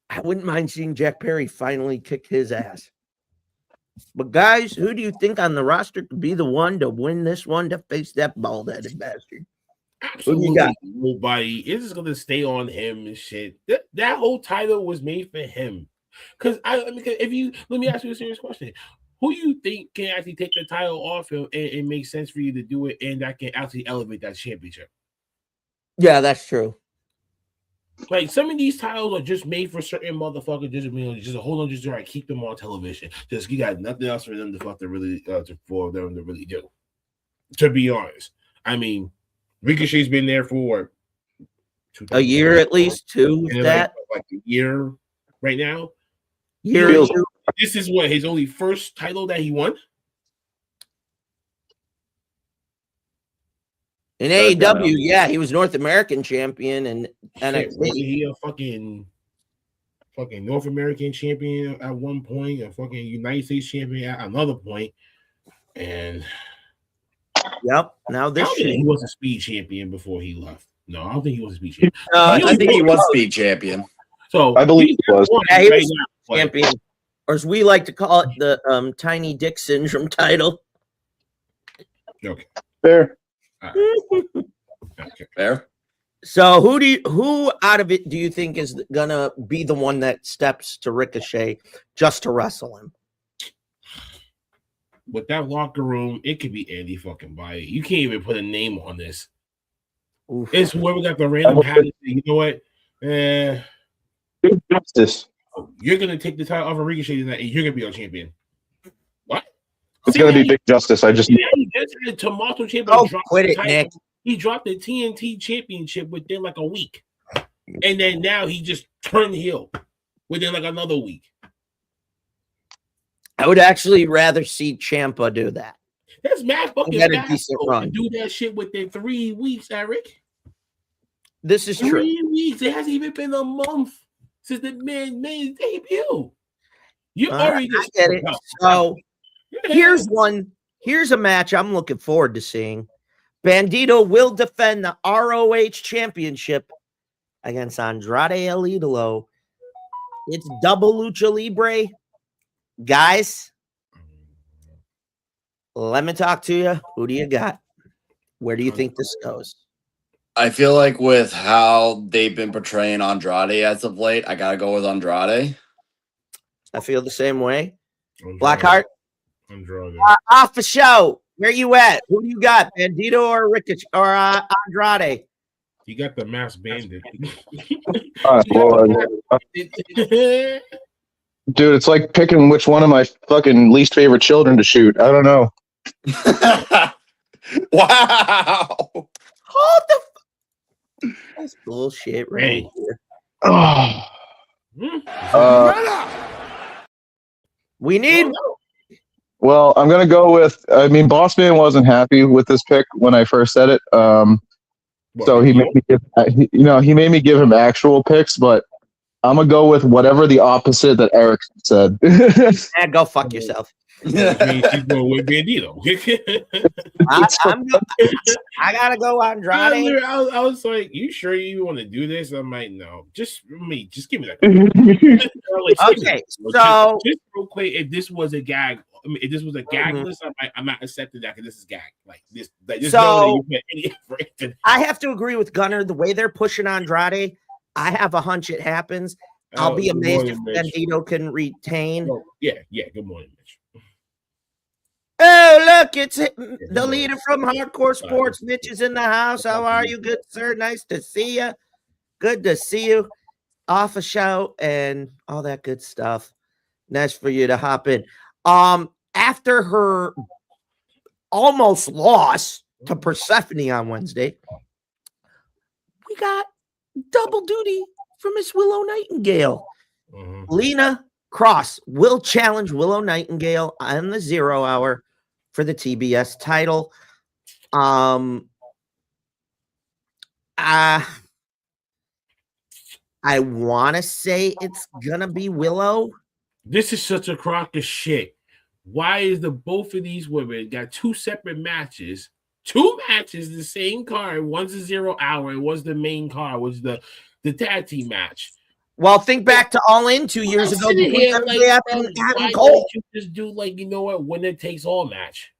I wouldn't mind seeing Jack Perry finally kick his ass. But guys, who do you think on the roster could be the one to win this one to face that bald-headed bastard? Absolutely nobody. It's just gonna stay on him and shit. That whole title was made for him. Because let me ask you a serious question. Who you think can actually take the title off him and make sense for you to do it, and that can actually elevate that championship? Yeah, that's true. Like some of these titles are just made for certain motherfuckers. Just hold on, just to keep them on television. Just you got nothing else for them to really for them to really do. To be honest, I mean, Ricochet's been there for a year at least, two. That like a year right now. This is what his only first title that he won. In AEW, yeah, he was North American champion and NXT. Was he a fucking North American champion at one point, a fucking United States champion at another point, and yep. Now this shit. He was a speed champion before he left. No, I don't think he was a speed champion. I think he was speed champion. So I believe he was. Yeah, he was champion, or as we like to call it, the Tiny Dick Syndrome title. Okay. Fair. Okay. Fair. So who out of it do you think is gonna be the one that steps to Ricochet just to wrestle him? With that locker room, it could be Andy fucking Bite. You can't even put a name on this. Oof. It's whoever got the random hat. You know what? Justice. You're gonna take the title off of Ricochet tonight, and you're gonna be our champion. What? It's gonna be Big Justice. I just. He just had Tommaso Ciampa dropped quit the it, title. Nick. He dropped the TNT championship within like a week, and then now he just turned heel within like another week. I would actually rather see Ciampa do that. That's mad fucking He had a fast decent to run. do that shit within 3 weeks, Eric. This is true. 3 weeks. It hasn't even been a month since the man made his debut. You already I get it. So here's one. Here's a match I'm looking forward to seeing. Bandito will defend the ROH Championship against Andrade El Idolo. It's double lucha libre. Guys, let me talk to you. Who do you got? Where do you think this goes? I feel like with how they've been portraying Andrade as of late, I gotta go with Andrade. I feel the same way. Blackheart? Andrade. Off the show. Where you at? Who do you got? Bandito or Ricochet or Andrade? You got the mass bandit. Lord. Dude, it's like picking which one of my fucking least favorite children to shoot. I don't know. Wow. Hold the that's bullshit right here. We need Well, I'm gonna go with. I mean, Bossman wasn't happy with this pick when I first said it. So he made me give, he made me give him actual picks, but I'm gonna go with whatever the opposite that Eric said. Go fuck yourself. He's going with Bandito. I gotta go Andrade. I was like, "You sure you want to do this?" I'm like, "No, just give me that." Okay, so just real quick, if this was a gag, if this was a gag list, I'm not accepting that because this is gag. Like this. So I have to agree with Gunner. The way they're pushing Andrade, I have a hunch it happens. I'll be amazed if Bandito can retain. Oh, yeah. Good morning, Mitch. Oh, look, it's the leader from Hardcore Sports. Mitch is in the house. How are you, good sir? Nice to see you. Good to see you. Off a show and all that good stuff. Nice for you to hop in. After her almost loss to Persephone on Wednesday, we got double duty from Miss Willow Nightingale. Lena Cross will challenge Willow Nightingale on the 0 hour for the TBS title. I want to say it's gonna be Willow. This is such a crock of shit. Why is the both of these women got 2 separate matches? 2 matches, the same card. One's a 0 hour, and one's the main card, was the tag team match. Well, think back to All In 2 years ago. Why don't you just do winner takes all match?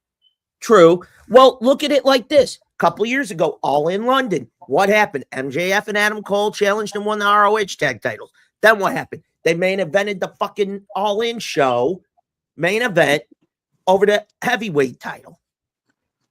True. Well, look at it like this. A couple years ago, All In London. What happened? MJF and Adam Cole challenged and won the ROH tag titles. Then what happened? They main evented the fucking All In show, main event, over the heavyweight title.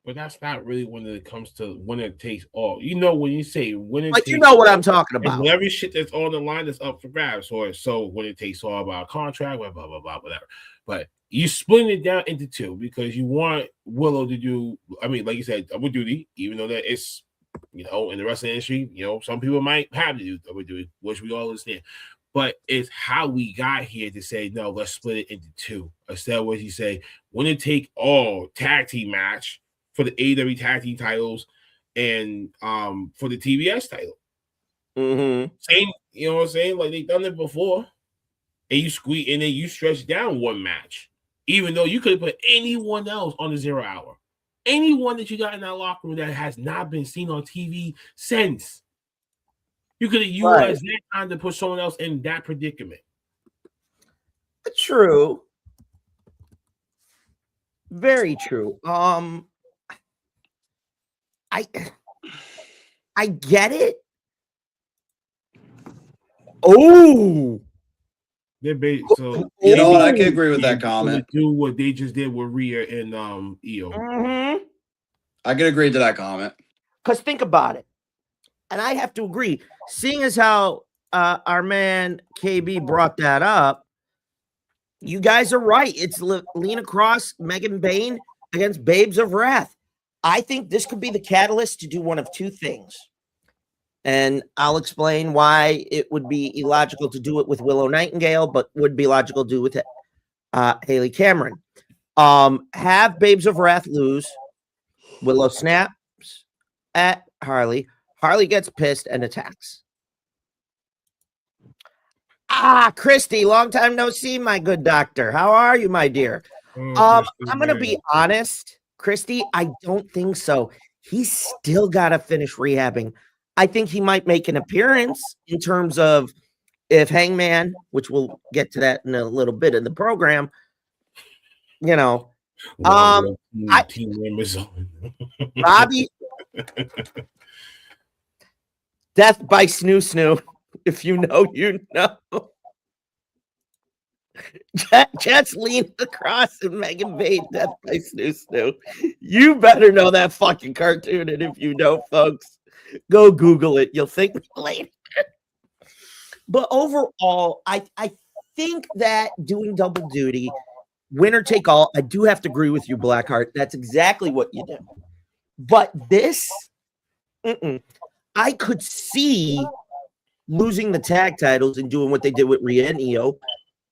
But that's not really when it comes to winner takes all. You know, when you say winner takes you know what I'm talking about. Every shit that's on the line is up for grabs. Or so when it takes all about a contract, blah, blah, blah, blah, whatever. But you splitting it down into 2 because you want Willow to do, I mean, like you said, double duty, even though that it's, in the wrestling industry, some people might have to do double duty, which we all understand. But it's how we got here to say, no, let's split it into 2. Instead of what you say, winner take all tag team match for the AEW tag team titles and for the TBS title. Same, you know what I'm saying? Like they've done it before. And you squeeze and then you stretch down one match. Even though you could have put anyone else on the 0 hour. Anyone that you got in that locker room that has not been seen on TV since. You could have utilized that time to put someone else in that predicament. True. Very true. I get it. Oh, so you know what? I can agree with that comment. Do what they just did with Rhea and EO. I can agree to that comment. Because think about it, and I have to agree. Seeing as how our man KB brought that up, you guys are right. It's Lena Cross, Megan Bain against Babes of Wrath. I think this could be the catalyst to do one of 2 things. And I'll explain why it would be illogical to do it with Willow Nightingale, but would be logical to do with Haley Cameron. Have Babes of Wrath lose. Willow snaps at Harley. Harley gets pissed and attacks. Christy, long time no see, my good doctor. How are you, my dear? I'm gonna be honest, Christy. I don't think so. He's still got to finish rehabbing. I think he might make an appearance in terms of if Hangman, which we'll get to that in a little bit in the program. You know, team members on. Robbie, death by snoo. If you know, you know. Jets lean across and Megan Bain, death by snoo. You better know that fucking cartoon, and if you don't, folks, go Google it. You'll think later. But overall, I think that doing double duty, winner take all, I do have to agree with you, Blackheart. That's exactly what you do. But this, I could see losing the tag titles and doing what they did with Rhea and Io,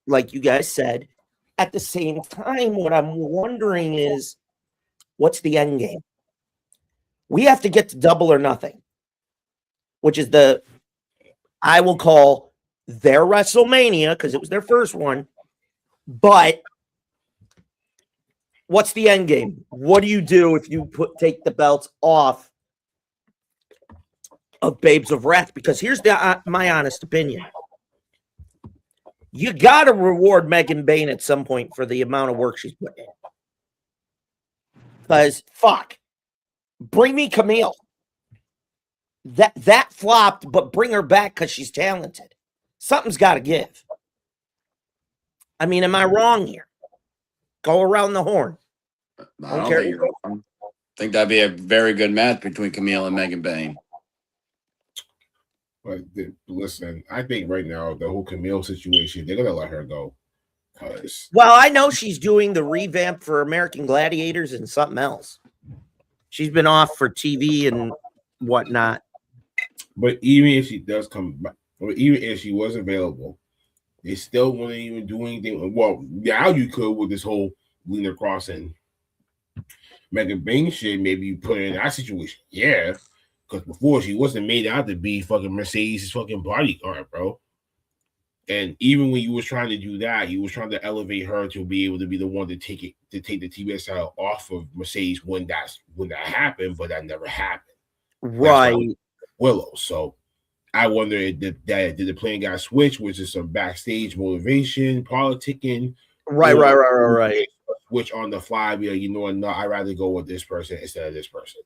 like you guys said. At the same time, what I'm wondering is, what's the end game? We have to get to Double or Nothing, which is I will call their WrestleMania because it was their first one. But what's the end game? What do you do if you take the belts off of Babes of Wrath? Because here's my honest opinion. You got to reward Megan Bain at some point for the amount of work she's put in. Because, bring me Camille. That flopped, but bring her back because she's talented. Something's got to give. I mean, am I wrong here? Go around the horn. I don't think you're wrong. I think that'd be a very good match between Camille and Megan Bain. But listen, I think right now the whole Camille situation, they're gonna let her go. Well, I know she's doing the revamp for American Gladiators and something else. She's been off for TV and whatnot. But even if she does come back, or even if she was available, they still wouldn't even do anything. Well, now you could with this whole Lena Cross and Megan Bain shit. Maybe you put her in that situation, yeah. Because before she wasn't made out to be fucking Mercedes' fucking bodyguard, bro. And even when you was trying to do that, you was trying to elevate her to be able to be the one to take the TBS title off of Mercedes when that happened, but that never happened. Right. Willow. So I wonder if did the plan got switched, which is some backstage motivation, politicking. Right. Switch on the fly, be like, you know what? No, I'd rather go with this person instead of this person.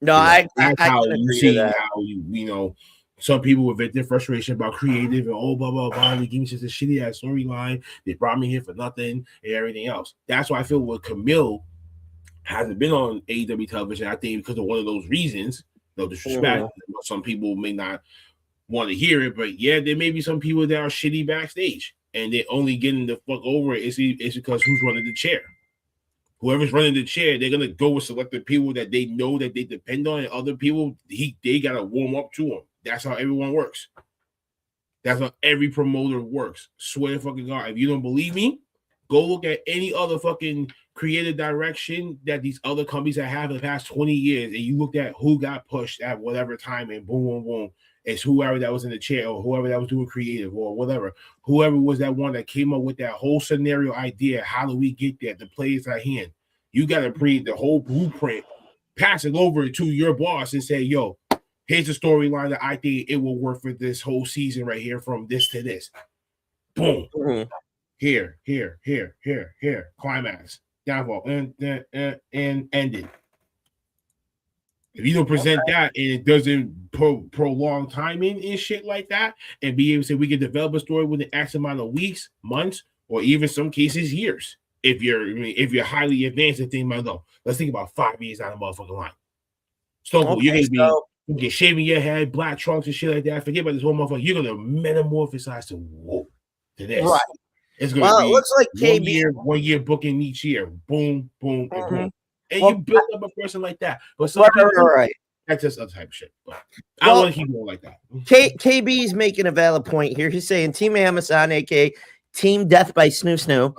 No, that's how you see how you know some people with their frustration about creative and blah blah blah. They give me such a shitty ass storyline. They brought me here for nothing and everything else. That's why I feel with Camille hasn't been on AEW television. I think because of one of those reasons. No disrespect. Some people may not want to hear it, but yeah, there may be some people that are shitty backstage and they're only getting the fuck over it. It's because who's running the chair. Whoever's running the chair, they're gonna go with selected people that they know that they depend on, and other people they gotta warm up to them. That's how everyone works. That's how every promoter works. Swear to fucking God, if you don't believe me, go look at any other fucking creative direction that these other companies that have in the past 20 years, and you looked at who got pushed at whatever time, and boom, boom, boom. It's whoever that was in the chair or whoever that was doing creative or whatever. Whoever was that one that came up with that whole scenario idea. How do we get there? The players at hand. You got to bring the whole blueprint, pass it over to your boss and say, yo, here's the storyline that I think it will work for this whole season right here from this to this. Boom. Here. Climax. Downfall. And ended. If you don't present that and it doesn't prolong timing and shit like that, and be able to say we can develop a story within X amount of weeks, months, or even some cases years. If you're highly advanced and think about let's think about 5 years down the motherfucking line. Stone Cold, you're gonna be shaving your head, black trunks and shit like that. Forget about this whole motherfucker. You're gonna metamorphosize to this. Right. It's gonna be it looks like KB 1 year booking each year. Boom, boom, and boom. And you build up a person like that. But some people, that's just other type of shit. But I don't want to keep going like that. KB's making a valid point here. He's saying Team Amazon, aka Team Death by Snoo Snoo,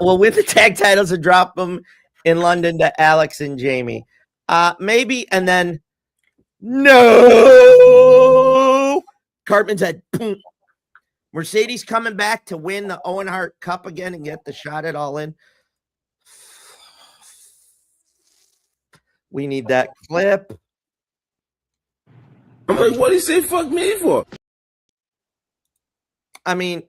will win the tag titles and drop them in London to Alex and Jamie. Maybe, and then no. Cartman's head. Mercedes coming back to win the Owen Hart Cup again and get the shot at All In. We need that clip. I'm like, what did he say fuck me for? I mean,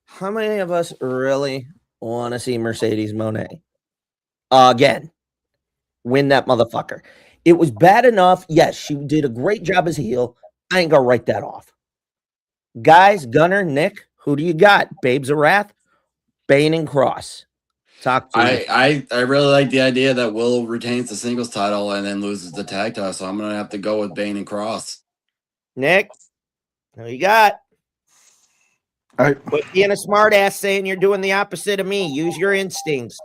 how many of us really want to see Mercedes Moné again win that motherfucker? It was bad enough. Yes, she did a great job as a heel. I ain't gonna write that off. Guys, Gunner, Nick, who do you got? Babes of Wrath, Bane and Cross. Talk to me. I really like the idea that Will retains the singles title and then loses the tag title, so I'm gonna have to go with Bane and Cross. Nick, who you got? Quit being a smart ass saying you're doing the opposite of me. Use your instincts.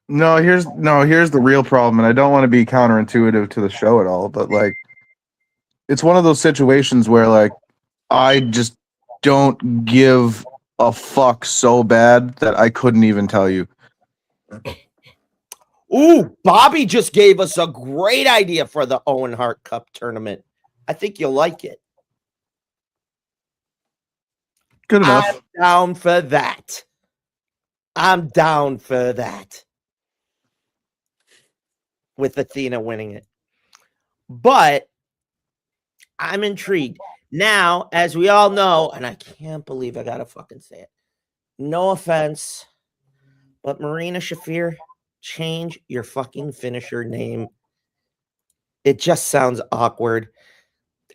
Here's the real problem, and I don't want to be counterintuitive to the show at all, but like it's one of those situations where like I just don't give a fuck so bad that I couldn't even tell you. Ooh, Bobby just gave us a great idea for the Owen Hart Cup tournament. I think you'll like it. Good enough. I'm down for that. I'm down for that. With Athena winning it. But I'm intrigued. Now, as we all know, and I can't believe I gotta fucking say it. No offense, but Marina Shafir, change your fucking finisher name. It just sounds awkward.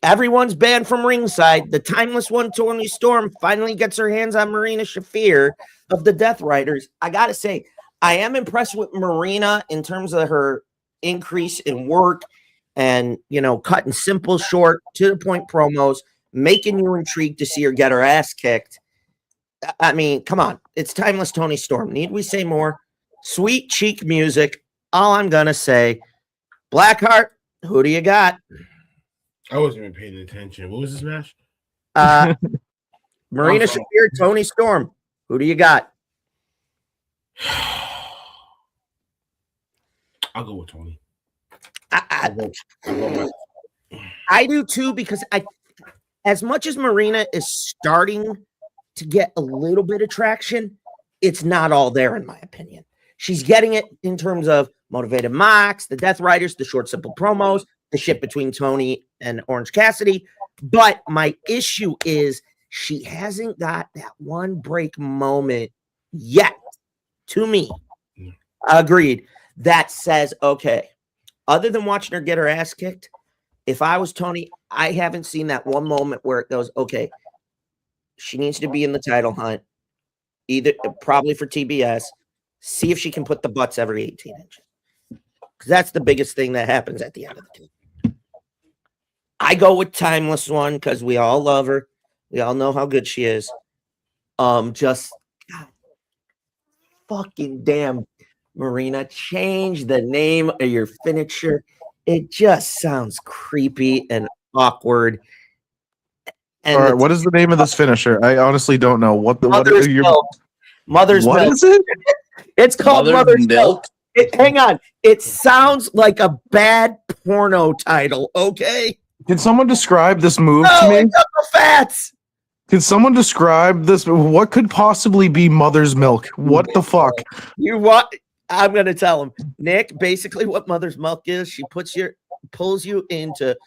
Everyone's banned from ringside. The timeless one, Toni Storm, finally gets her hands on Marina Shafir of the Death Riders. I gotta say, I am impressed with Marina in terms of her increase in work and, you know, cutting simple, short, to the point promos, making you intrigued to see her get her ass kicked. I mean, come on. It's timeless Toni Storm. Need we say more? Sweet cheek music. All I'm going to say. Blackheart, who do you got? I wasn't even paying attention. What was this match? Marina Shafir, Toni Storm. Who do you got? I'll go with Tony. I do too, because as much as Marina is starting to get a little bit of traction, it's not all there, in my opinion. She's getting it in terms of Motivated Mox, the Death Riders, the short, simple promos, the shit between Tony and Orange Cassidy. But my issue is she hasn't got that one break moment yet, to me. Agreed. That says, okay, other than watching her get her ass kicked, if I was Tony, I haven't seen that one moment where it goes, okay, she needs to be in the title hunt, either probably for TBS, see if she can put the butts every 18 inches. Because that's the biggest thing that happens at the end of the day. I go with Timeless One because we all love her. We all know how good she is. Just God, fucking damn, Marina, change the name of your finisher. It just sounds creepy and awkward. And all right, what is the name of this finisher? I honestly don't know. Mother's Milk. Mother's What Milk. is it? It's called Mother's Milk. Hang on. It sounds like a bad porno title, okay? Can someone describe this move No, to me? it's Uncle Fats. Can someone describe this? What could possibly be Mother's Milk? What the fuck? You what? I'm gonna tell him, Nick. Basically, what Mother's Milk is, she pulls you into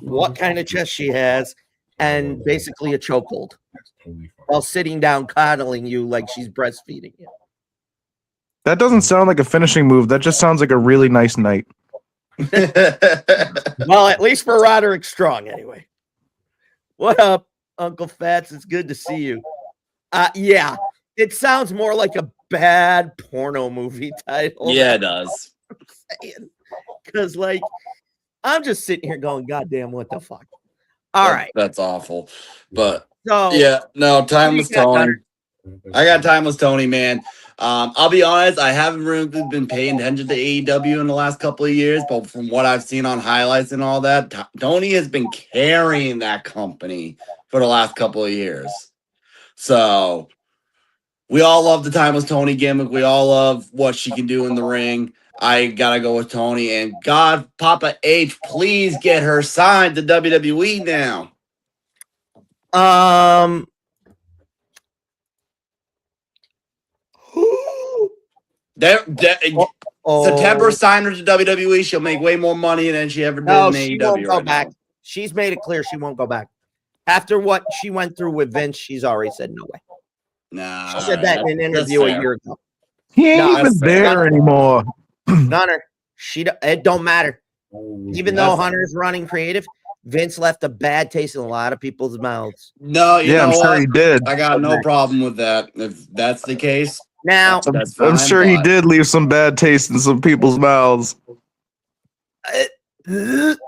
what kind of chest she has, and basically a chokehold while sitting down, coddling you like she's breastfeeding you. That doesn't sound like a finishing move. That just sounds like a really nice night. Well, at least for Roderick Strong, anyway. What up, Uncle Fats? It's good to see you. Yeah, it sounds more like a bad porno movie title. Yeah, it does. Because, like, I'm just sitting here going, "Goddamn, what the fuck?" All right, That's awful. But so yeah, no, Timeless you got, Tony. Gunner? I got Timeless Tony, man. I'll be honest, I haven't really been paying attention to AEW in the last couple of years, but from what I've seen on highlights and all that, Tony has been carrying that company for the last couple of years. So We all love the timeless Tony gimmick. We all love what she can do in the ring. I gotta go with Tony. And God, Papa H, please get her signed to WWE now. September sign her to WWE. She'll make way more money than she ever did in AEW. She won't go back. Now. She's made it clear she won't go back. After what she went through with Vince, she's already said no way. Nah, she said that in an interview a year ago. He ain't even there anymore. Gunner, it don't matter. Even though Hunter's running creative, Vince left a bad taste in a lot of people's mouths. No, you know I'm what? sure he did. I got no problem with that. If that's the case, now that's fine, I'm sure he did leave some bad taste in some people's mouths. This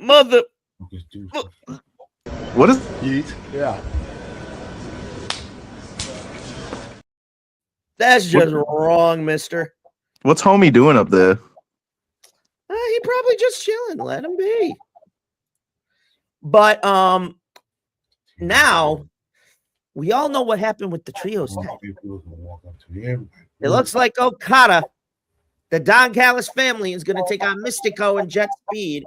mother. What is? Yeet. Yeah. That's just wrong, mister. What's homie doing up there? He probably just chilling. Let him be. But now we all know what happened with the trios tag. It looks like Okada, the Don Callis family, is going to take on Mystico and Jet Speed.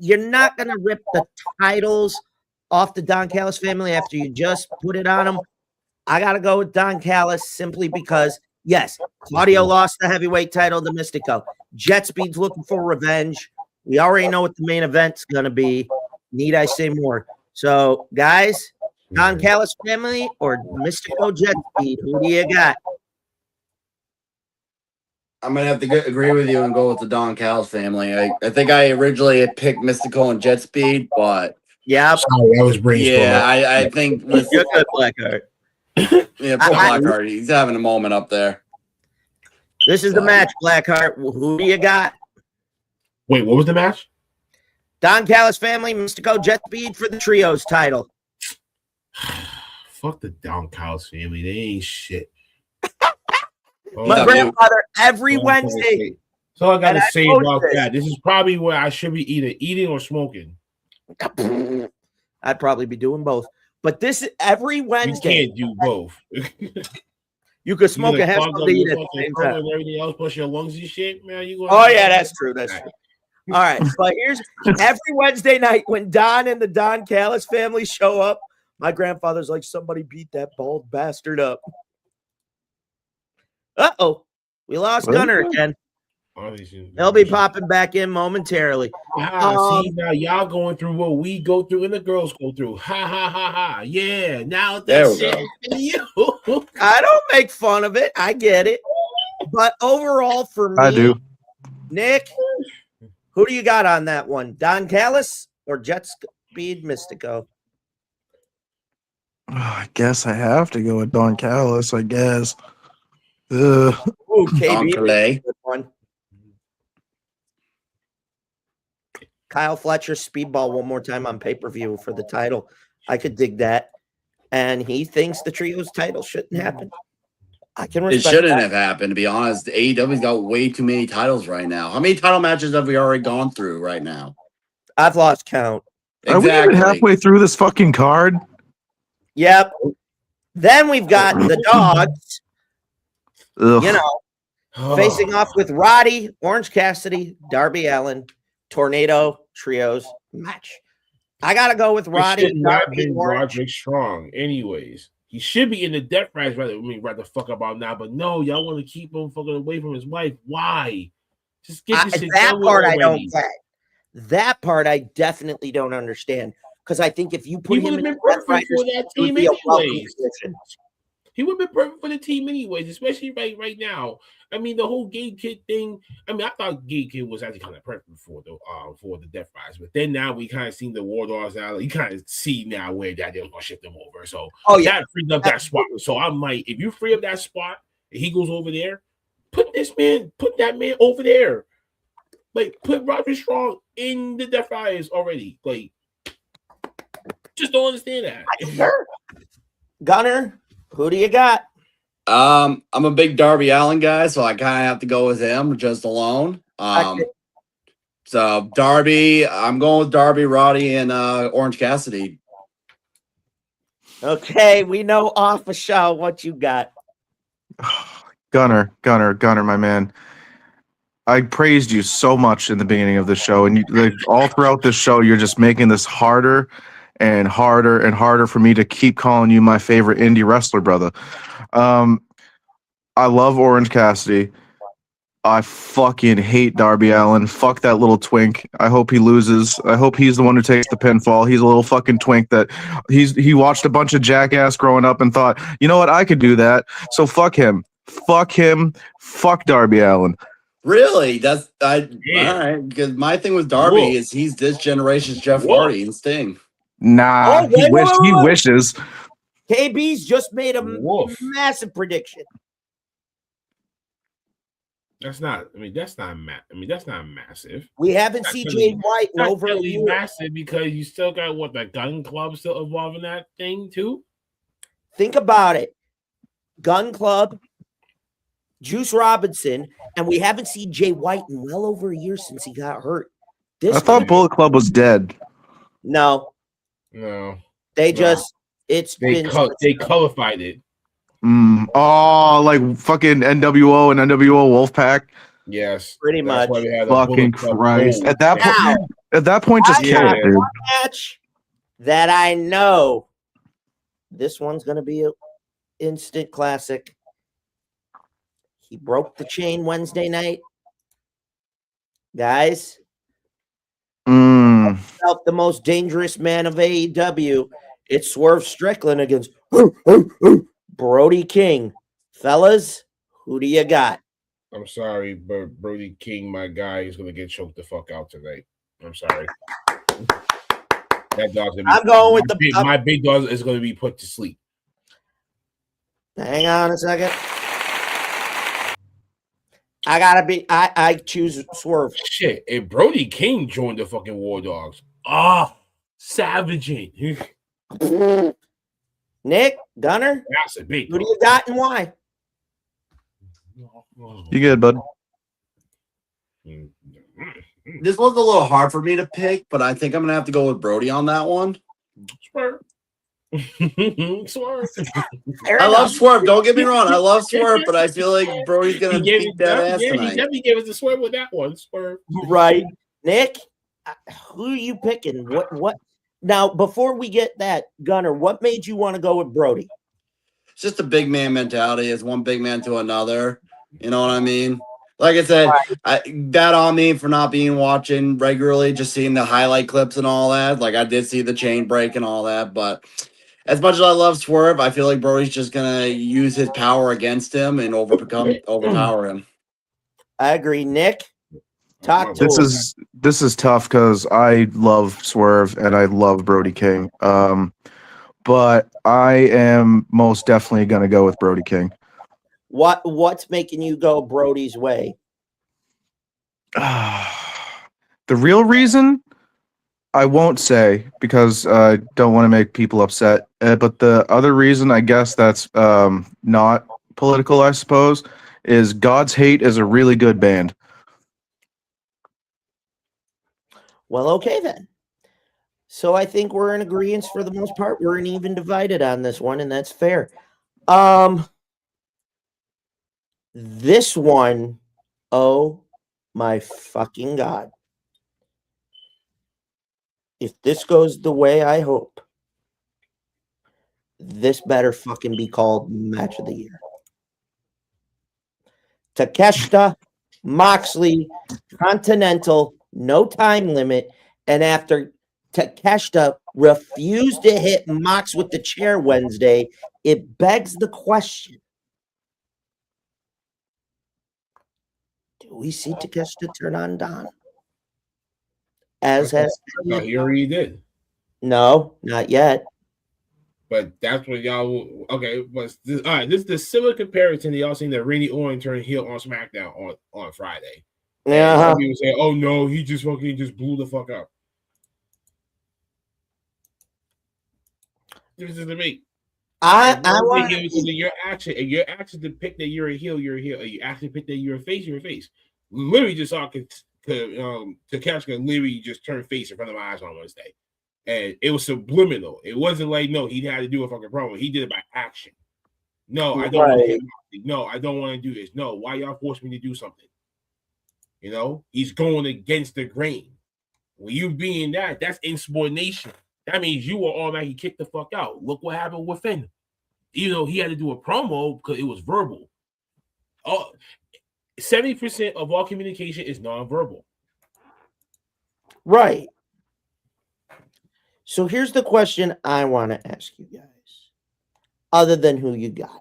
You're not going to rip the titles off the Don Callis family after you just put it on them. I got to go with Don Callis simply because, yes, Claudio lost the heavyweight title to Mystico. Jet Speed's looking for revenge. We already know what the main event's going to be. Need I say more? So, guys, Don Callis family or Mystico Jet Speed? Who do you got? I'm gonna have to agree with you and go with the Don Callis family. I think I originally had picked Mystico and Jet Speed, but yeah, that was brainstorming. I think with you're good, Blackheart. Yeah, poor Blackheart. He's having a moment up there. This is the match, Blackheart. Who do you got? Wait, what was the match? Don Callis family, Mystico Jet Speed for the trios title. Fuck the Don Callis family. They ain't shit. My grandfather every Wednesday. So I gotta say about that. This is probably where I should be either eating or smoking. I'd probably be doing both. But this is every Wednesday. You can't do both. You could smoke and have something to eat at the same time. And everything else, plus your lungs and shit, man. That's true. That's true. All right, but here's every Wednesday night when Don and the Don Callis family show up. My grandfather's like, somebody beat that bald bastard up. Uh-oh. We lost Gunner again. He'll be popping back in momentarily. See, now y'all going through what we go through and the girls go through. Ha, ha, ha, ha. Yeah, now that's it. I don't make fun of it. I get it. But overall, for me, I do. Nick, who do you got on that one? Don Callis or Jet Speed Mystico? I guess I have to go with Don Callis, I guess. Ooh, KB. One. Kyle Fletcher speedball one more time on pay-per-view for the title. I could dig that. And he thinks the trios title shouldn't happen. I can respect it shouldn't that. have happened, to be honest. AEW's got way too many titles right now. How many title matches have we already gone through right now? I've lost count. Exactly. Are we even halfway through this fucking card? Yep. Then we've got the Dogs. Ugh. You know, facing off with Roddy, Orange Cassidy, Darby Allin, Tornado Trios match. I gotta go with Roddy. It should not be Roderick Strong, anyways. He should be in the death prize right the fuck about now, but no, y'all want to keep him fucking away from his wife. Why? Just get this shit that done part already. I don't get. That part I definitely don't understand. Because I think if you put him in the death prize, for that team anyways. He would have been perfect for the team anyways, especially right now. I mean, the whole Gay Kid thing. I mean, I thought Gay Kid was actually kind of perfect for the Death Prize, but then now we kind of seen the War Dogs now. You kind of see now where that they're gonna shift them over. So that frees up that spot. So I'm like, if you free up that spot and he goes over there, put that man over there. Like, put Roger Strong in the Death Prize already. Like, just don't understand that. Gunner, who do you got? I'm a big Darby Allin guy, so I kind of have to go with him just alone. So Darby, I'm going with Darby, Roddy, and Orange Cassidy. Okay, we know off a show what you got. Gunner, my man. I praised you so much in the beginning of the show, and you, like, all throughout this show, you're just making this harder and harder and harder for me to keep calling you my favorite indie wrestler, brother. I love Orange Cassidy. I fucking hate Darby Allin. Fuck that little twink. I hope he loses. I hope he's the one who takes the pinfall. He's a little fucking twink that he watched a bunch of Jackass growing up and thought, you know what, I could do that. So fuck him. Fuck him. Fuck Darby Allin. Really? All right. Because my thing with Darby is he's this generation's Jeff Hardy and Sting. Nah, Oh, wait. he wishes. KB's just made a massive prediction. That's not. I mean, that's not massive. We haven't seen Jay White in over a really year. massive because you still got the Gun Club still involved in that thing too. Think about it. Gun Club, Juice Robinson, and we haven't seen Jay White in well over a year since he got hurt. I thought Bullet Club was dead. No. They just they codified it. Oh, like fucking NWO and NWO Wolfpack. Yes, pretty much. Fucking Christ! At that point, just kill it, dude. Match that I know this one's gonna be an instant classic. He broke the chain Wednesday night, guys. Felt the most dangerous man of AEW. It's Swerve Strickland against Brody King. Fellas, who do you got? I'm sorry, but Brody King, my guy, is going to get choked the fuck out tonight. I'm sorry. That dog's I'm going with my big dog is going to be put to sleep. Hang on a second. I choose Swerve. Shit, if Brody King joined the fucking War Dogs, savaging. Nick, Gunner, that's a big. Who do you got and why? You good, bud? This was a little hard for me to pick, but I think I'm gonna have to go with Brody on that one. Swerve. Swerve. I love Swerve. Don't get me wrong. I love Swerve, but I feel like Brody's gonna beat that ass tonight. He definitely gave us the Swerve with that one. Swerve. Right, Nick. Who are you picking? What? Now, before we get that, Gunner, what made you want to go with Brody? It's just a big man mentality. It's one big man to another. You know what I mean? Like I said, that on me for not being watching regularly, just seeing the highlight clips and all that. Like I did see the chain break and all that, but as much as I love Swerve, I feel like Brody's just gonna use his power against him and overpower him. I agree, Nick. This is tough because I love Swerve and I love Brody King. But I am most definitely gonna go with Brody King. What's making you go Brody's way? The real reason I won't say because I don't want to make people upset. But the other reason, I guess that's not political, I suppose, is God's Hate is a really good band. Well, okay then. So I think we're in agreement for the most part. We're even divided on this one, and that's fair. This one, oh my fucking God. If this goes the way I hope, this better fucking be called Match of the Year. Takeshita, Moxley, Continental, no time limit, and after Takeshita refused to hit Mox with the chair Wednesday, it begs the question. Do we see Takeshita turn on Don? As has no, he already did. No, not yet. But that's what y'all okay. But this, all right, this is the similar comparison to y'all seen that Randy Orton turn heel on SmackDown on Friday. Yeah. People say, "Oh no, he just blew the fuck up." This is the debate. I want your action to pick that you're a heel, you're a heel. You actually pick that you're a face, you're a face. Literally just saw Takeshita literally just turned face in front of my eyes on Wednesday. And it was subliminal. It wasn't like, no, he had to do a fucking promo. He did it by action. No, I don't want to hit Moxley. No, I don't want to do this. No, why y'all force me to do something? You know, he's going against the grain. When you being that's insubordination. That means you were automatically kicked the fuck out. Look what happened with Finn. Even though he had to do a promo because it was verbal. 70% of all communication is nonverbal. Right. So here's the question I want to ask you guys. Other than who you got,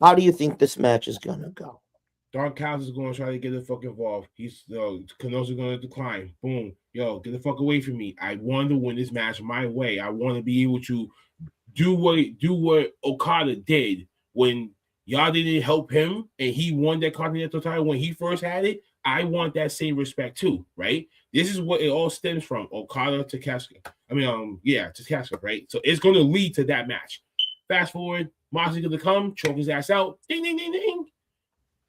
how do you think this match is going to go? Don Callis is going to try to get the fuck involved. Keno's going to decline. Boom. Yo, get the fuck away from me. I want to win this match my way. I want to be able to do what Okada did when y'all didn't help him and he won that Continental title when he first had it. I want that same respect too, right? This is what it all stems from. Okada to Takeshita. To Takeshita, right? So it's going to lead to that match. Fast forward, Moxley going to come, choke his ass out. Ding, ding, ding, ding.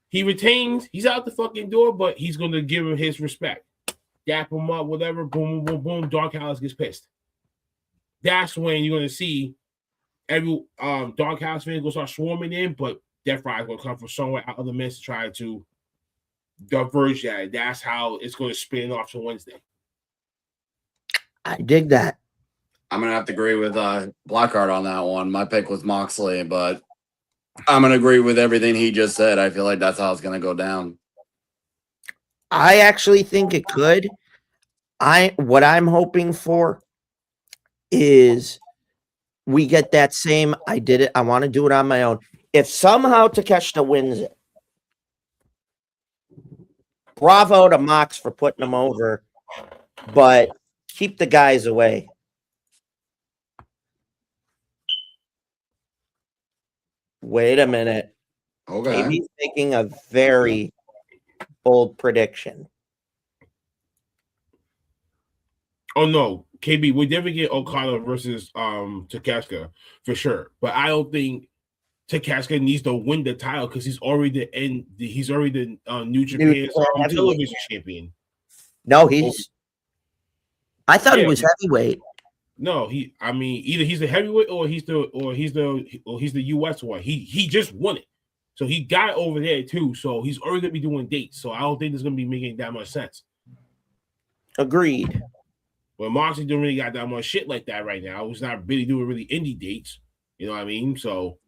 He retains. He's out the fucking door, but he's going to give him his respect. Dap him up, whatever. Boom, boom, boom, boom. Dark Callis gets pissed. That's when you're going to see every Dark Callis fans going to start swarming in, but Death Rider going to come from somewhere out of the midst to try to diverge that. That's how it's going to spin off to Wednesday. I dig that. I'm going to have to agree with Blackheart on that one. My pick was Moxley, but I'm going to agree with everything he just said. I feel like that's how it's going to go down. I actually think it could. What I'm hoping for is we get that same, I did it, I want to do it on my own. If somehow Takeshita wins it, bravo to Mox for putting him over, but keep the guys away. Wait a minute. Okay. Maybe making a very bold prediction. Oh no, KB, we never get Okada versus Takeshita for sure. But I don't think Takeshita needs to win the title because he's already the New Japan television champion. No, I thought he was heavyweight. No, either he's the heavyweight or he's the US one. He just won it. So he got it over there too. So he's already gonna be doing dates. So I don't think it's gonna be making that much sense. Agreed. But Moxley don't really got that much shit like that right now. He's not really doing indie dates. You know what I mean? So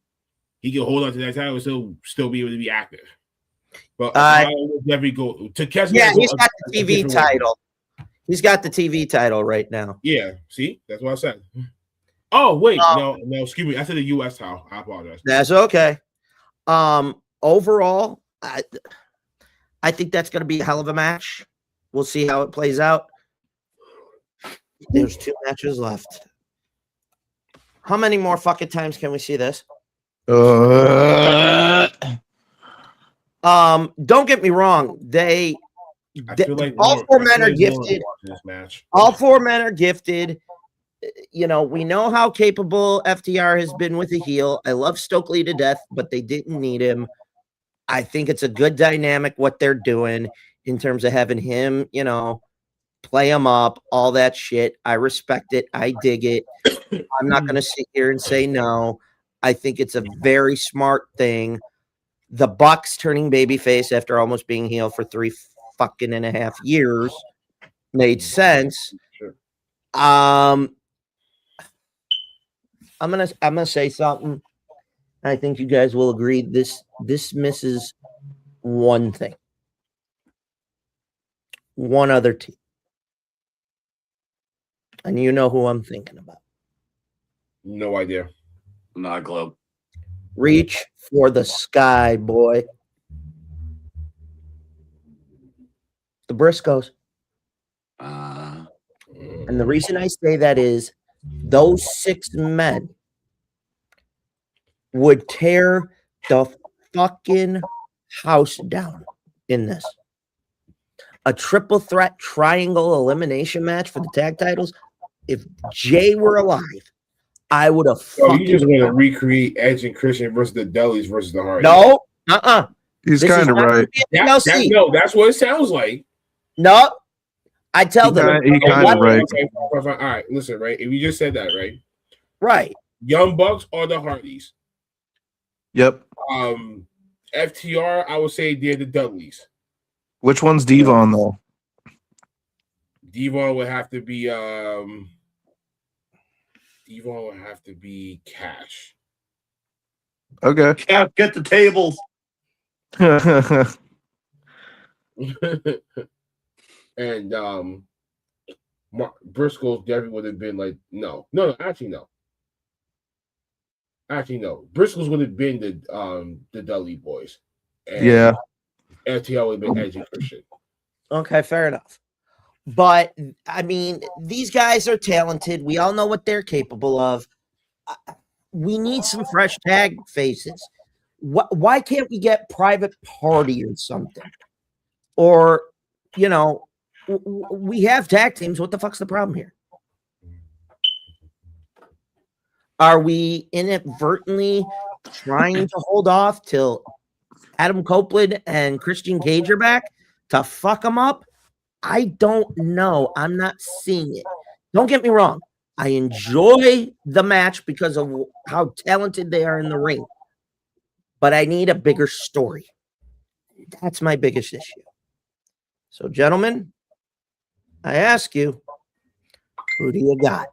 he can hold on to that title and still be able to be active. But never go to Keston. Yeah, he's got the TV title. He's got the TV title right now. Yeah, see, that's what I said. Oh wait, no, excuse me. I said the US title. I apologize. That's okay. Overall, I think that's going to be a hell of a match. We'll see how it plays out. There's 2 matches left. How many more fucking times can we see this? Don't get me wrong. All 4 men are gifted. All 4 men are gifted. You know, we know how capable FTR has been with a heel. I love Stokely to death, but they didn't need him. I think it's a good dynamic what they're doing in terms of having him, you know, play him up, all that shit. I respect it. I dig it. I'm not going to sit here and say no. I think it's a very smart thing. The Bucks turning babyface after almost being heel for 3.5 years made sense. Sure. I'm gonna say something. I think you guys will agree. This misses one thing. One other team. And you know who I'm thinking about. No idea. Not Globe. Reach for the sky, boy. The Briscoes. And the reason I say that is those 6 men would tear the fucking house down in this. A triple threat triangle elimination match for the tag titles. If Jay were alive, I would have fucking... you just want to recreate Edge and Christian versus the Dudleys versus the Hardys. No, He's kind of right. That's what it sounds like. No, I tell them. He kind of right. Okay, all right, listen, right? If you just said that, right? Right. Young Bucks or the Hardys? Yep. FTR, I would say they're the Dudleys. Which one's Devon though? Devon would have to be Cash. Okay. Yeah, get the tables. And Briscoe definitely would have been like no. Actually, no. Briscoe's would have been the Dudley boys. And Yeah. FTR would have been Edge and Christian. Okay, fair enough. But I mean, these guys are talented. We all know what they're capable of. We need some fresh tag faces. Why can't we get Private Party or something? Or, you know, we have tag teams. What the fuck's the problem here? Are we inadvertently trying to hold off till Adam Copeland and Christian Cage are back to fuck them up? I don't know. I'm not seeing it. Don't get me wrong. I enjoy the match because of how talented they are in the ring. But I need a bigger story. That's my biggest issue. So, gentlemen, I ask you, who do you got?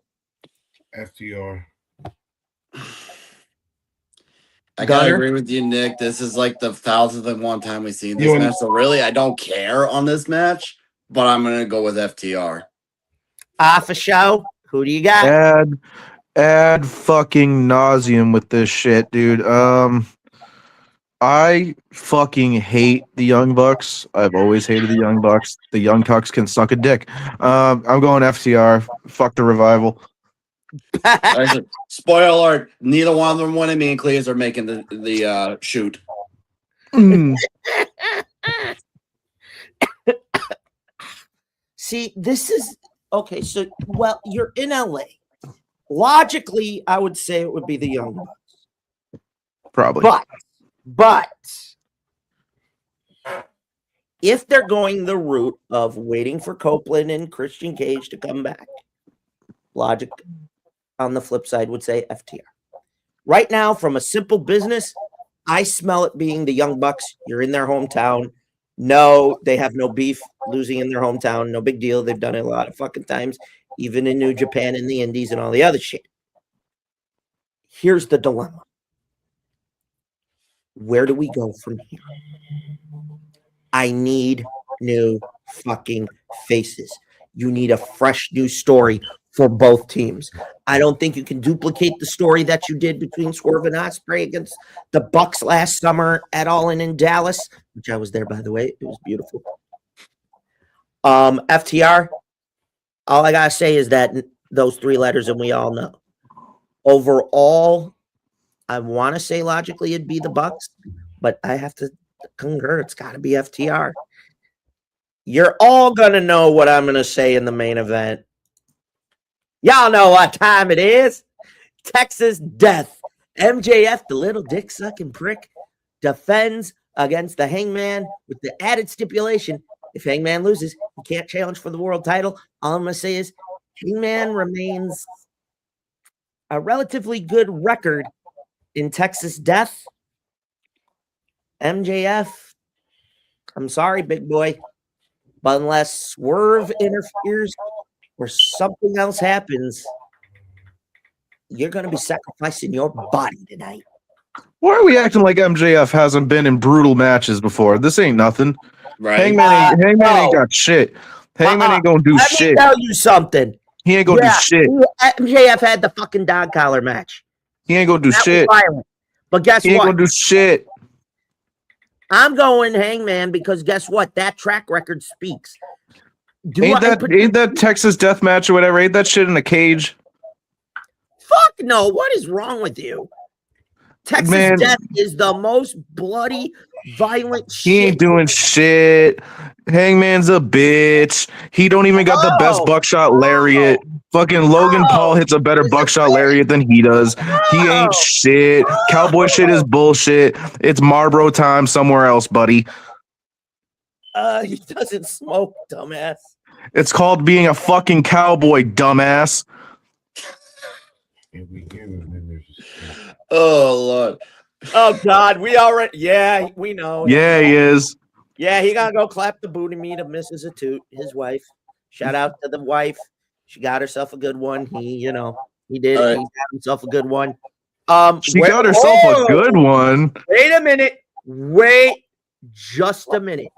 FTR. I gotta agree with you, Nick. This is like the 1,001 time we've seen this match. So really, I don't care on this match, but I'm gonna go with FTR. For show. Who do you got? Add fucking nauseum with this shit, dude. I fucking hate the Young Bucks. I've always hated the Young Bucks. The Young Bucks can suck a dick. I'm going FTR. Fuck the Revival. Spoiler alert, neither one of them, one of me and Clears, are making the shoot. See, this is okay. So, well, you're in LA. Logically, I would say it would be the Young Bucks. Probably. But if they're going the route of waiting for Copeland and Christian Cage to come back, logic on the flip side would say FTR. Right now, from a simple business, I smell it being the Young Bucks. You're in their hometown. No, they have no beef losing in their hometown. No big deal. They've done it a lot of fucking times, even in New Japan and the Indies and all the other shit. Here's the dilemma. Where do we go from here? I need new fucking faces. You need a fresh new story for both teams. I don't think you can duplicate the story that you did between Swerve and Ospreay against the Bucks last summer at All in Dallas, which I was there, by the way. It was beautiful. FTR, all I got to say is that those three letters, and we all know. Overall, I want to say logically it'd be the Bucks, but I have to concur. It's got to be FTR. You're all going to know what I'm going to say in the main event. Y'all know what time it is. Texas Death. MJF, the little dick sucking prick, defends against the Hangman with the added stipulation. If Hangman loses, he can't challenge for the world title. All I'm going to say is Hangman remains a relatively good record in Texas Death. MJF, I'm sorry, big boy, but unless Swerve interferes or something else happens, you're going to be sacrificing your body tonight. Why are we acting like MJF hasn't been in brutal matches before? This ain't nothing. Right. Hangman ain't got shit. Hangman ain't gonna do shit. Let me tell you something. He ain't gonna do shit. MJF had the fucking dog collar match. He ain't gonna do shit. But guess what? He ain't gonna do shit. I'm going Hangman because guess what? That track record speaks. Ain't that Texas Death Match or whatever? Ain't that shit in a cage? Fuck no. What is wrong with you? Texas Death is the most bloody, violent shit. He ain't doing shit. Hangman's a bitch. He don't even got the best buckshot lariat. Fucking Logan Paul hits a better buckshot lariat than he does. He ain't shit. Cowboy shit is bullshit. It's Marlboro time somewhere else, buddy. He doesn't smoke, dumbass. It's called being a fucking cowboy, dumbass. Oh Lord. Oh God, we already. Yeah, we know. Yeah, he is. Yeah, he gotta go clap the booty meat of Mrs. Atoot, his wife. Shout out to the wife. She got herself a good one. He, he did. All right. He got himself a good one. She got herself a good one. Wait a minute. Wait just a minute.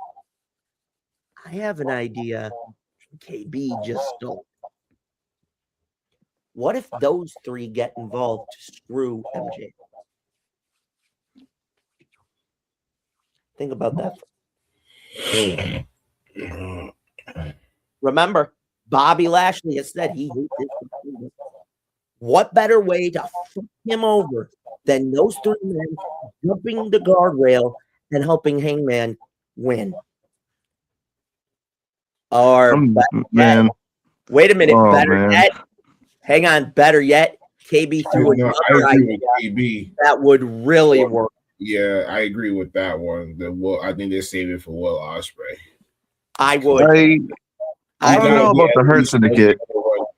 I have an idea. KB just stole. What if those three get involved to screw MJ? Think about that. Remember, Bobby Lashley has said he hates this. What better way to fuck him over than those three men jumping the guardrail and helping Hangman win? Or man. Wait a minute, Oh, better man. yet. Hang on, better yet. KB threw I another agree with idea KB. that would really work. Yeah, I agree with that one. I think they're saving for Will Ospreay. I would. I don't know about the Hurt Syndicate.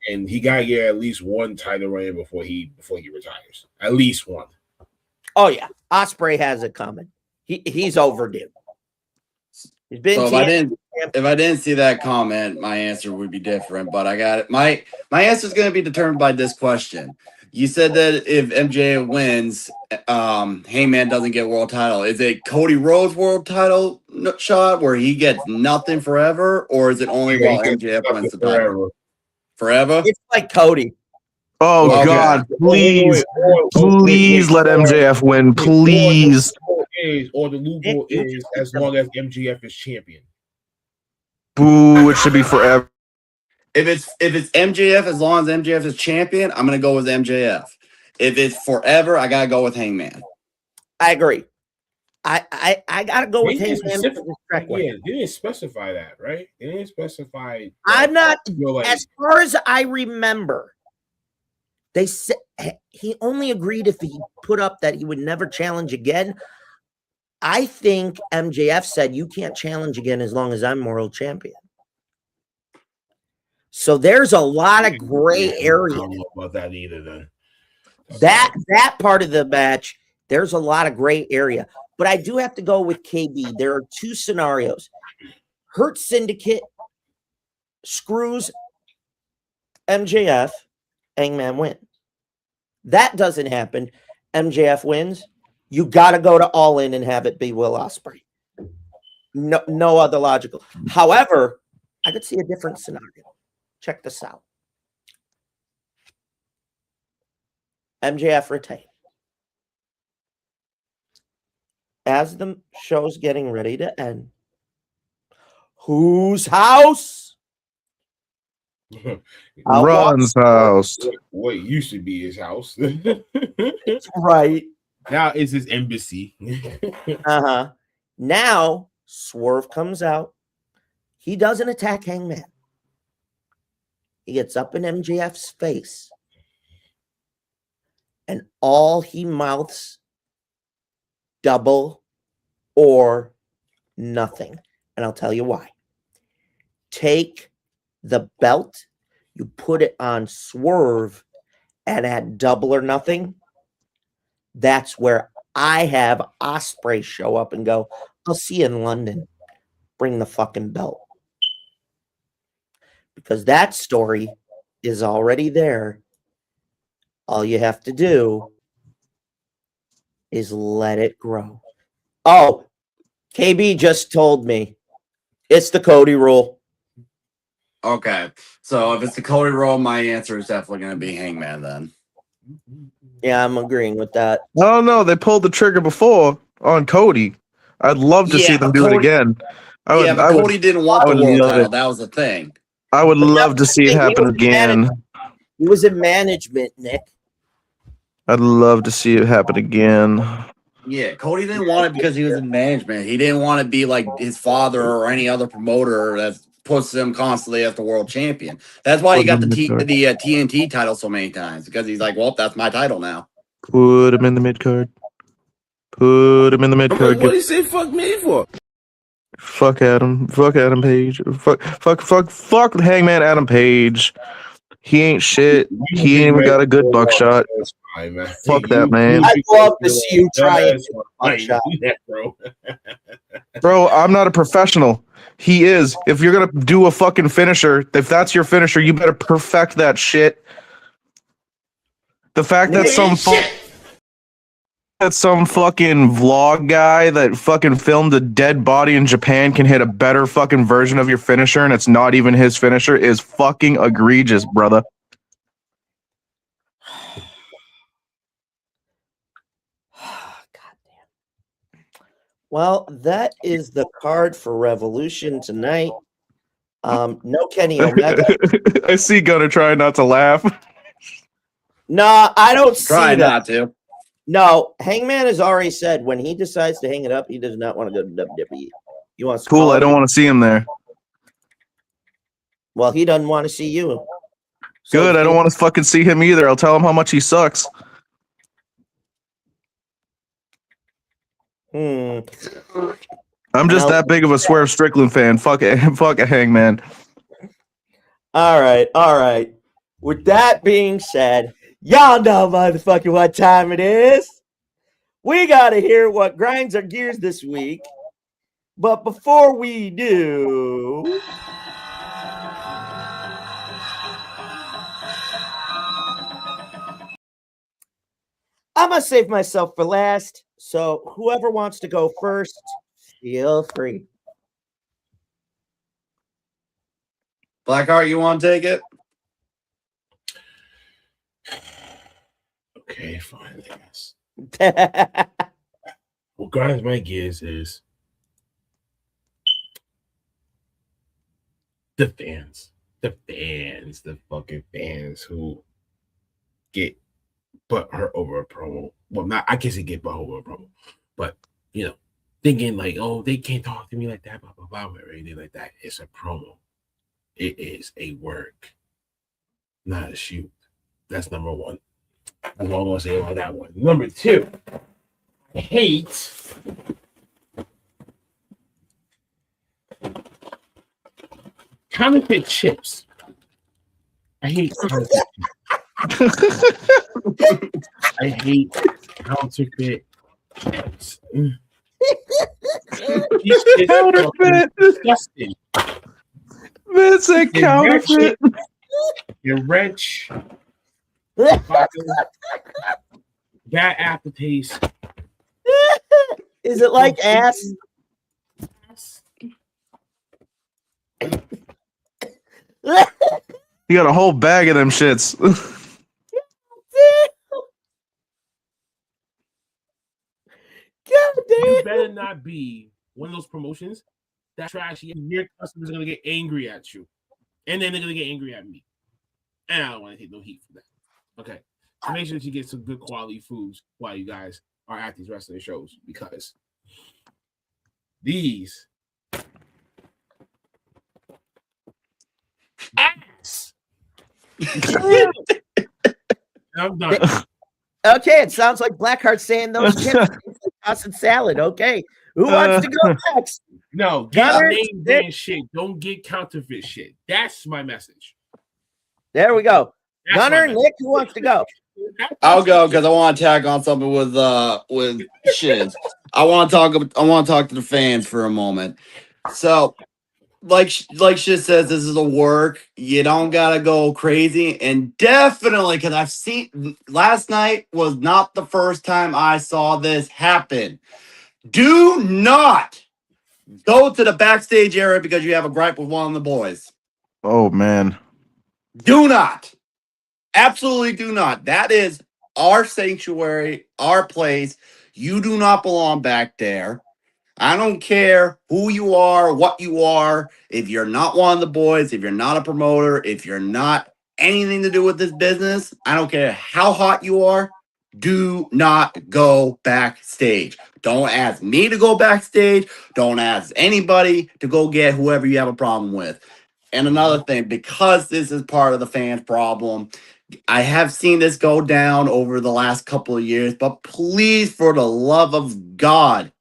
And he got at least one title reign before he retires. At least one. Oh yeah, Ospreay has it coming. He's overdue. He's been. So if I didn't see that comment, my answer would be different. But I got it. My answer is going to be determined by this question. You said that if MJ wins, Heyman doesn't get world title. Is it Cody Rhodes' world title shot where he gets nothing forever, or is it only while MJF wins the title? Forever? It's like Cody. Oh, Okay. God, please let MJF win, please. Or the loophole is as long as MJF is champion. Boo, it should be forever. If it's MJF, as long as MJF is champion, I'm gonna go with MJF. If it's forever, I gotta go with Hangman. I agree. I gotta go with Hangman. Yeah, they didn't specify that, right? They didn't specify. I'm not. Like, as far as I remember, they said he only agreed if he put up that he would never challenge again. I think MJF said you can't challenge again as long as I'm world champion. So there's a lot of gray area. I don't know about that either. Then that part of the match, there's a lot of gray area. But I do have to go with KB. There are two scenarios. Hurt Syndicate screws MJF, Hangman win. That doesn't happen. MJF wins. You got to go to All In and have it be Will Ospreay. No other logical. However, I could see a different scenario. Check this out. MJF retain. As the show's getting ready to end, whose house? Ron's house. What used to be his house. Right. Now it's his embassy. Now Swerve comes out. He doesn't attack Hangman. He gets up in MJF's face. And all he mouths, double or nothing. And I'll tell you why. Take the belt, you put it on Swerve, and at double or nothing, that's where I have Ospreay show up and go, I'll see you in London. Bring the fucking belt. Because that story is already there. All you have to do is let it grow. Oh, KB just told me it's the Cody rule. Okay. So if it's the Cody rule, my answer is definitely going to be Hangman then. Yeah, I'm agreeing with that. Oh, no, they pulled the trigger before on Cody. I'd love to see them do it again. Cody didn't want the world title. That was the thing. I would love to see it happen again. He was in management, Nick. I'd love to see it happen again. Yeah, Cody didn't want it because he was in management. He didn't want to be like his father or any other promoter that puts him constantly as the world champion. That's why he got the TNT title so many times, because he's like, well, that's my title now. Put him in the mid card. Put him in the mid card. What did he say fuck me for? Fuck Adam. Fuck Adam Page. Fuck Hangman Adam Page. He ain't shit. He ain't even got a good buckshot. That's fine, man. Fuck that man. I'd love to see you try and That's get a fine, buckshot. bro. Bro, I'm not a professional. He is. If you're gonna do a fucking finisher, if that's your finisher, you better perfect that shit. The fact that some fucking vlog guy that fucking filmed a dead body in Japan can hit a better fucking version of your finisher and it's not even his finisher is fucking egregious, brother. Well, that is the card for Revolution tonight. No Kenny Omega. I see Gunner trying not to laugh. No, I don't see Try that. not to. No, Hangman has already said when he decides to hang it up, he does not want to go to WWE. He wants to Cool, call I it- don't want to see him there. Well, he doesn't want to see you. So Good, I don't want to fucking see him either. I'll tell him how much he sucks. Hmm. I'm just Now- that big of a Swerve Strickland fan. Fuck it, fuck a Hangman. All right, all right. With that being said, y'all know motherfucking what time it is. We gotta hear what grinds our gears this week. But before we do, I'm gonna save myself for last. So whoever wants to go first, feel free. Blackheart, you want to take it? Okay, fine, I guess. What grinds my gears is the fans, the fucking fans who get butt hurt over a promo. Well, not I guess they get butt over a promo, but thinking like, oh, they can't talk to me like that, blah blah blah, or anything like that. It's a promo. It is a work, not a shoot. That's number one. That's all I'm gonna say about that one. Number two, I hate counterfeit chips. I hate counterfeit chips. I hate counterfeit chips. These chips are Counterfeit. disgusting. It's a counterfeit. Your wrench, bad aftertaste. Is it like ass? You got a whole bag of them shits. God You damn. better not be one of those promotions that trashy. Your customers are gonna get angry at you, and then they're gonna get angry at me, and I don't want to take no heat for that. Okay, so make sure that you get some good quality foods while you guys are at these wrestling shows, because these ass. I'm done. Okay, it sounds like Blackheart saying those chips taste like pasta salad. Okay, who wants to go next? No, get Gunner, name brand shit. Don't get counterfeit shit. That's my message. There we go. That's Gunner, my message. Nick, who wants to go? I'll go because I want to tag on something with Shiz. I want to talk to the fans for a moment. So, like Shiz says, this is a work. You don't gotta go crazy, and definitely because I've seen last night was not the first time I saw this happen. Do not go to the backstage area because you have a gripe with one of the boys. Oh man. Do not. Absolutely do not. That is our sanctuary, our place. You do not belong back there. I don't care who you are, what you are. If you're not one of the boys, if you're not a promoter, if you're not anything to do with this business, I don't care how hot you are. Do not go backstage. Don't ask me to go backstage. Don't ask anybody to go get whoever you have a problem with. And another thing, because this is part of the fans' problem, I have seen this go down over the last couple of years, but please, for the love of God,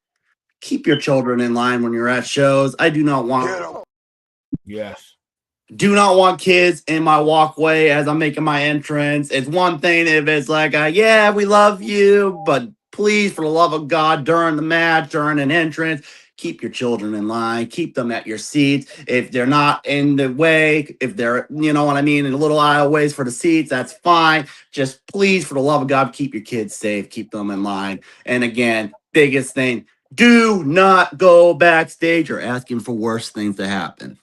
keep your children in line when you're at shows. I do not want Yes. Kids in my walkway as I'm making my entrance. It's one thing if it's like, yeah, we love you, but please, for the love of God, during the match, during an entrance, keep your children in line. Keep them at your seats. If they're not in the way, if they're, you know what I mean, in a little aisleways for the seats, that's fine. Just please, for the love of God, keep your kids safe. Keep them in line. And again, biggest thing, do not go backstage or asking for worse things to happen.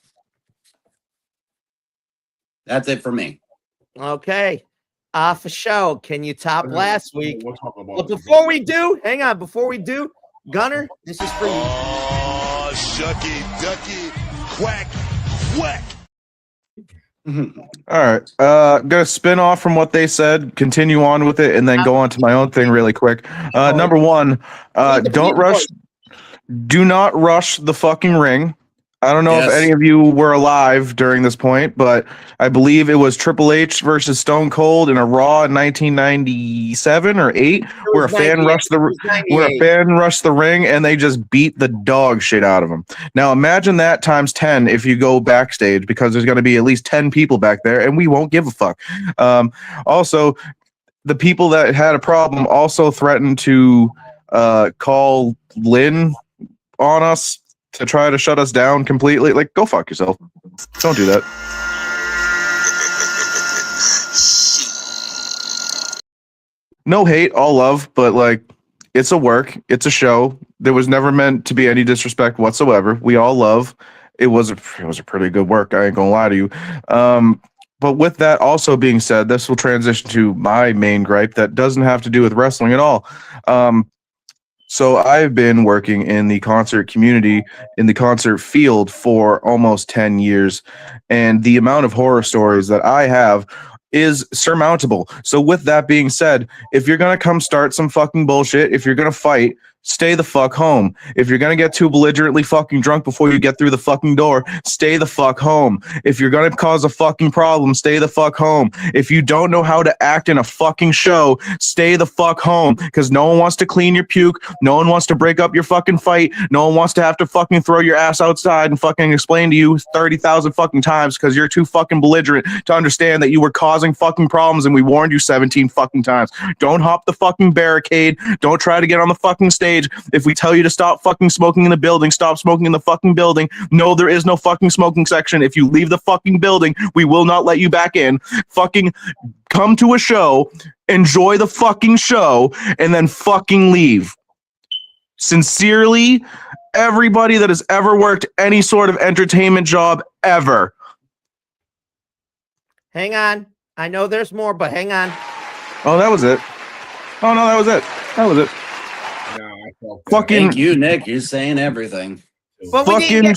That's it for me. Okay. For show. Can you top last week? We'll talk about But before we do, hang on. Before we do, Gunner, this is for you. Oh, shucky, ducky, quack, quack. All right. Gonna spin off from what they said, continue on with it, and then go on to my own thing really quick. Number one, do not rush the fucking ring. I don't know if any of you were alive during this point, but I believe it was Triple H versus Stone Cold in a Raw in 1997 or 8, where a fan rushed the ring and they just beat the dog shit out of him. Now imagine that times 10 if you go backstage, because there's going to be at least 10 people back there, and we won't give a fuck. Also, the people that had a problem also threatened to call Lynn on us to try to shut us down completely. Like, go fuck yourself. Don't do that. No hate, all love, but like, it's a work, it's a show. There was never meant to be any disrespect whatsoever. We all love. It was a pretty good work. I ain't gonna lie to you. But with that also being said, this will transition to my main gripe that doesn't have to do with wrestling at all. So I've been working in the concert community, in the concert field for almost 10 years, and the amount of horror stories that I have is surmountable. So with that being said, if you're going to come start some fucking bullshit, if you're going to fight, stay the fuck home. If you're going to get too belligerently fucking drunk before you get through the fucking door, stay the fuck home. If you're going to cause a fucking problem, stay the fuck home. If you don't know how to act in a fucking show, stay the fuck home, because no one wants to clean your puke. No one wants to break up your fucking fight. No one wants to have to fucking throw your ass outside and fucking explain to you 30,000 fucking times because you're too fucking belligerent to understand that you were causing fucking problems and we warned you 17 fucking times. Don't hop the fucking barricade. Don't try to get on the fucking stage. If we tell you to stop fucking smoking in the building, stop smoking in the fucking building. No, there is no fucking smoking section. If you leave the fucking building, we will not let you back in. Fucking come to a show, enjoy the fucking show, and then fucking leave. Sincerely, everybody that has ever worked any sort of entertainment job ever. Hang on. I know there's more, but hang on. Oh, that was it. Oh, no, that was it. That was it. Fucking thank you, Nick. You're saying everything. But fucking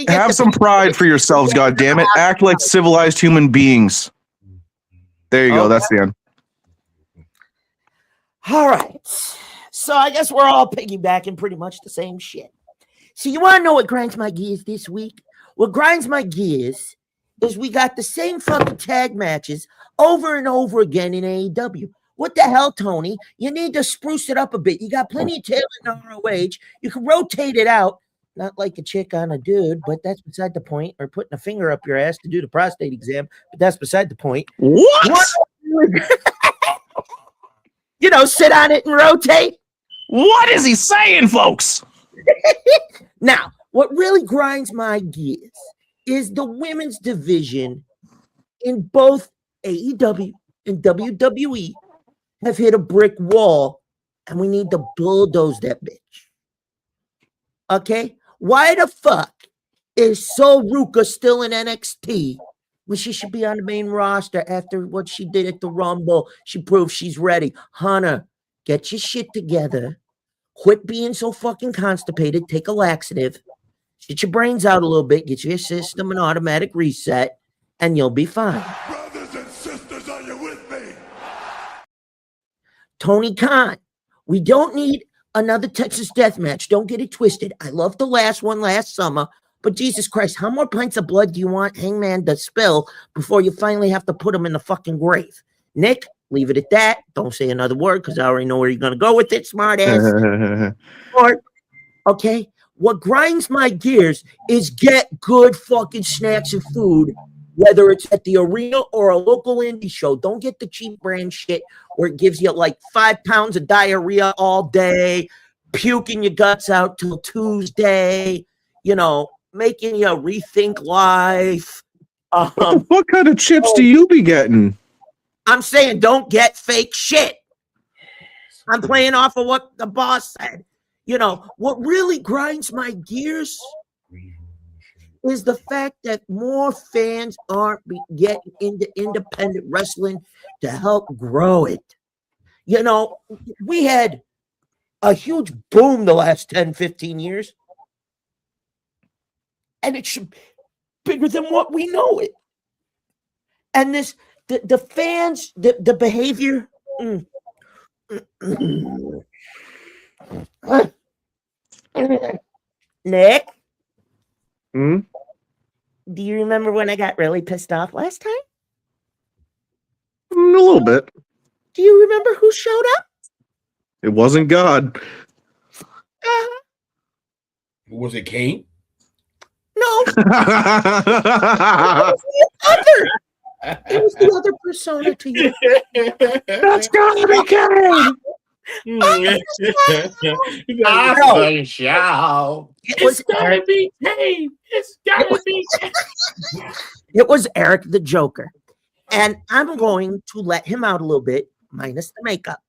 have some pride for yourselves, goddammit. Act like civilized human beings. There you go. That's the end. All right. So I guess we're all piggybacking pretty much the same shit. So you want to know what grinds my gears this week? What grinds my gears is we got the same fucking tag matches over and over again in AEW. What the hell, Tony? You need to spruce it up a bit. You got plenty of talent in ROH. You can rotate it out. Not like a chick on a dude, but that's beside the point. Or putting a finger up your ass to do the prostate exam, but that's beside the point. What? You know, sit on it and rotate. What is he saying, folks? Now, what really grinds my gears is the women's division in both AEW and WWE have hit a brick wall, and we need to bulldoze that bitch. Okay? Why the fuck is Sol Ruka still in NXT when she should be on the main roster after what she did at the Rumble? She proved she's ready. Hunter, get your shit together. Quit being so fucking constipated. Take a laxative. Get your brains out a little bit. Get your system an automatic reset, and you'll be fine. Brothers and sisters, are you with me? Tony Khan, we don't need another Texas death match. Don't get it twisted. I loved the last one last summer, but Jesus Christ, how more pints of blood do you want Hangman to spill before you finally have to put him in the fucking grave? Nick, leave it at that. Don't say another word because I already know where you're going to go with it, smart ass. Or Okay? What grinds my gears is get good fucking snacks and food, whether it's at the arena or a local indie show. Don't get the cheap brand shit where it gives you like 5 pounds of diarrhea all day, puking your guts out till Tuesday, making you rethink life. What kind of chips do you be getting? I'm saying don't get fake shit. I'm playing off of what the boss said. What really grinds my gears is the fact that more fans aren't getting into independent wrestling to help grow it. We had a huge boom the last 10, 15 years, and it should be bigger than what we know it. And the fans, the behavior. Nick? Hmm? Do you remember when I got really pissed off last time? A little bit. Do you remember who showed up? It wasn't God. Was it Kane? No. It was the other persona to you. That's gotta be Kane. Awesome show. It gotta be Kane. It's gotta be. It was Eric the Joker. And I'm going to let him out a little bit, minus the makeup.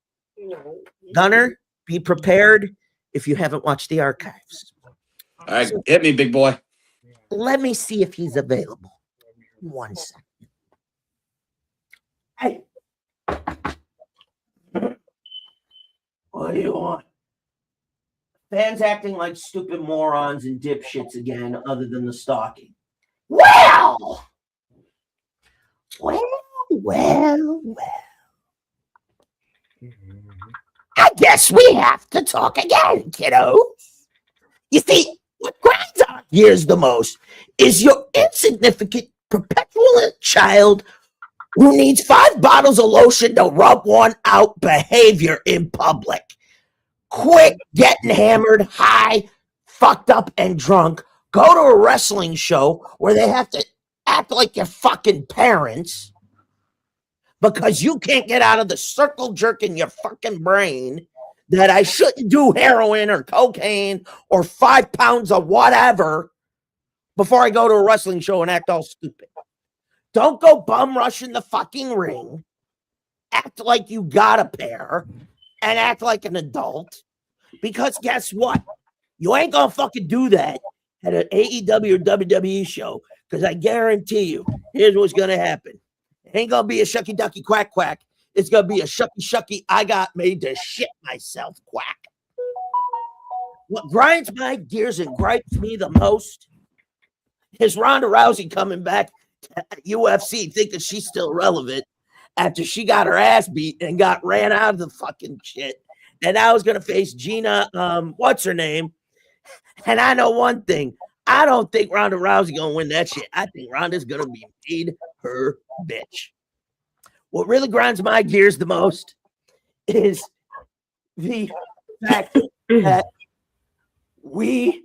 Gunner, be prepared if you haven't watched the archives. All right, hit me, big boy. Let me see if he's available. 1 second. Hey. What do you want? Fans acting like stupid morons and dipshits again, other than the stalking. Well. I guess we have to talk again, kiddo. You see, what grinds our gears the most is your insignificant, perpetual child who needs 5 bottles of lotion to rub one out behavior in public. Quit getting hammered, high, fucked up, and drunk. Go to a wrestling show where they have to act like your fucking parents because you can't get out of the circle jerk in your fucking brain that I shouldn't do heroin or cocaine or 5 pounds of whatever before I go to a wrestling show and act all stupid. Don't go bum rushing the fucking ring. Act like you got a pair and act like an adult. Because guess what? You ain't gonna fucking do that at an AEW or WWE show. Because I guarantee you, here's what's gonna happen. It ain't gonna be a shucky ducky quack quack. It's gonna be a shucky shucky I got made to shit myself quack. What grinds my gears and gripes me the most is Ronda Rousey coming back at UFC thinking she's still relevant after she got her ass beat and got ran out of the fucking shit. And I was going to face Gina, what's her name? And I know one thing. I don't think Ronda Rousey going to win that shit. I think Ronda's going to be made her bitch. What really grinds my gears the most is the fact that we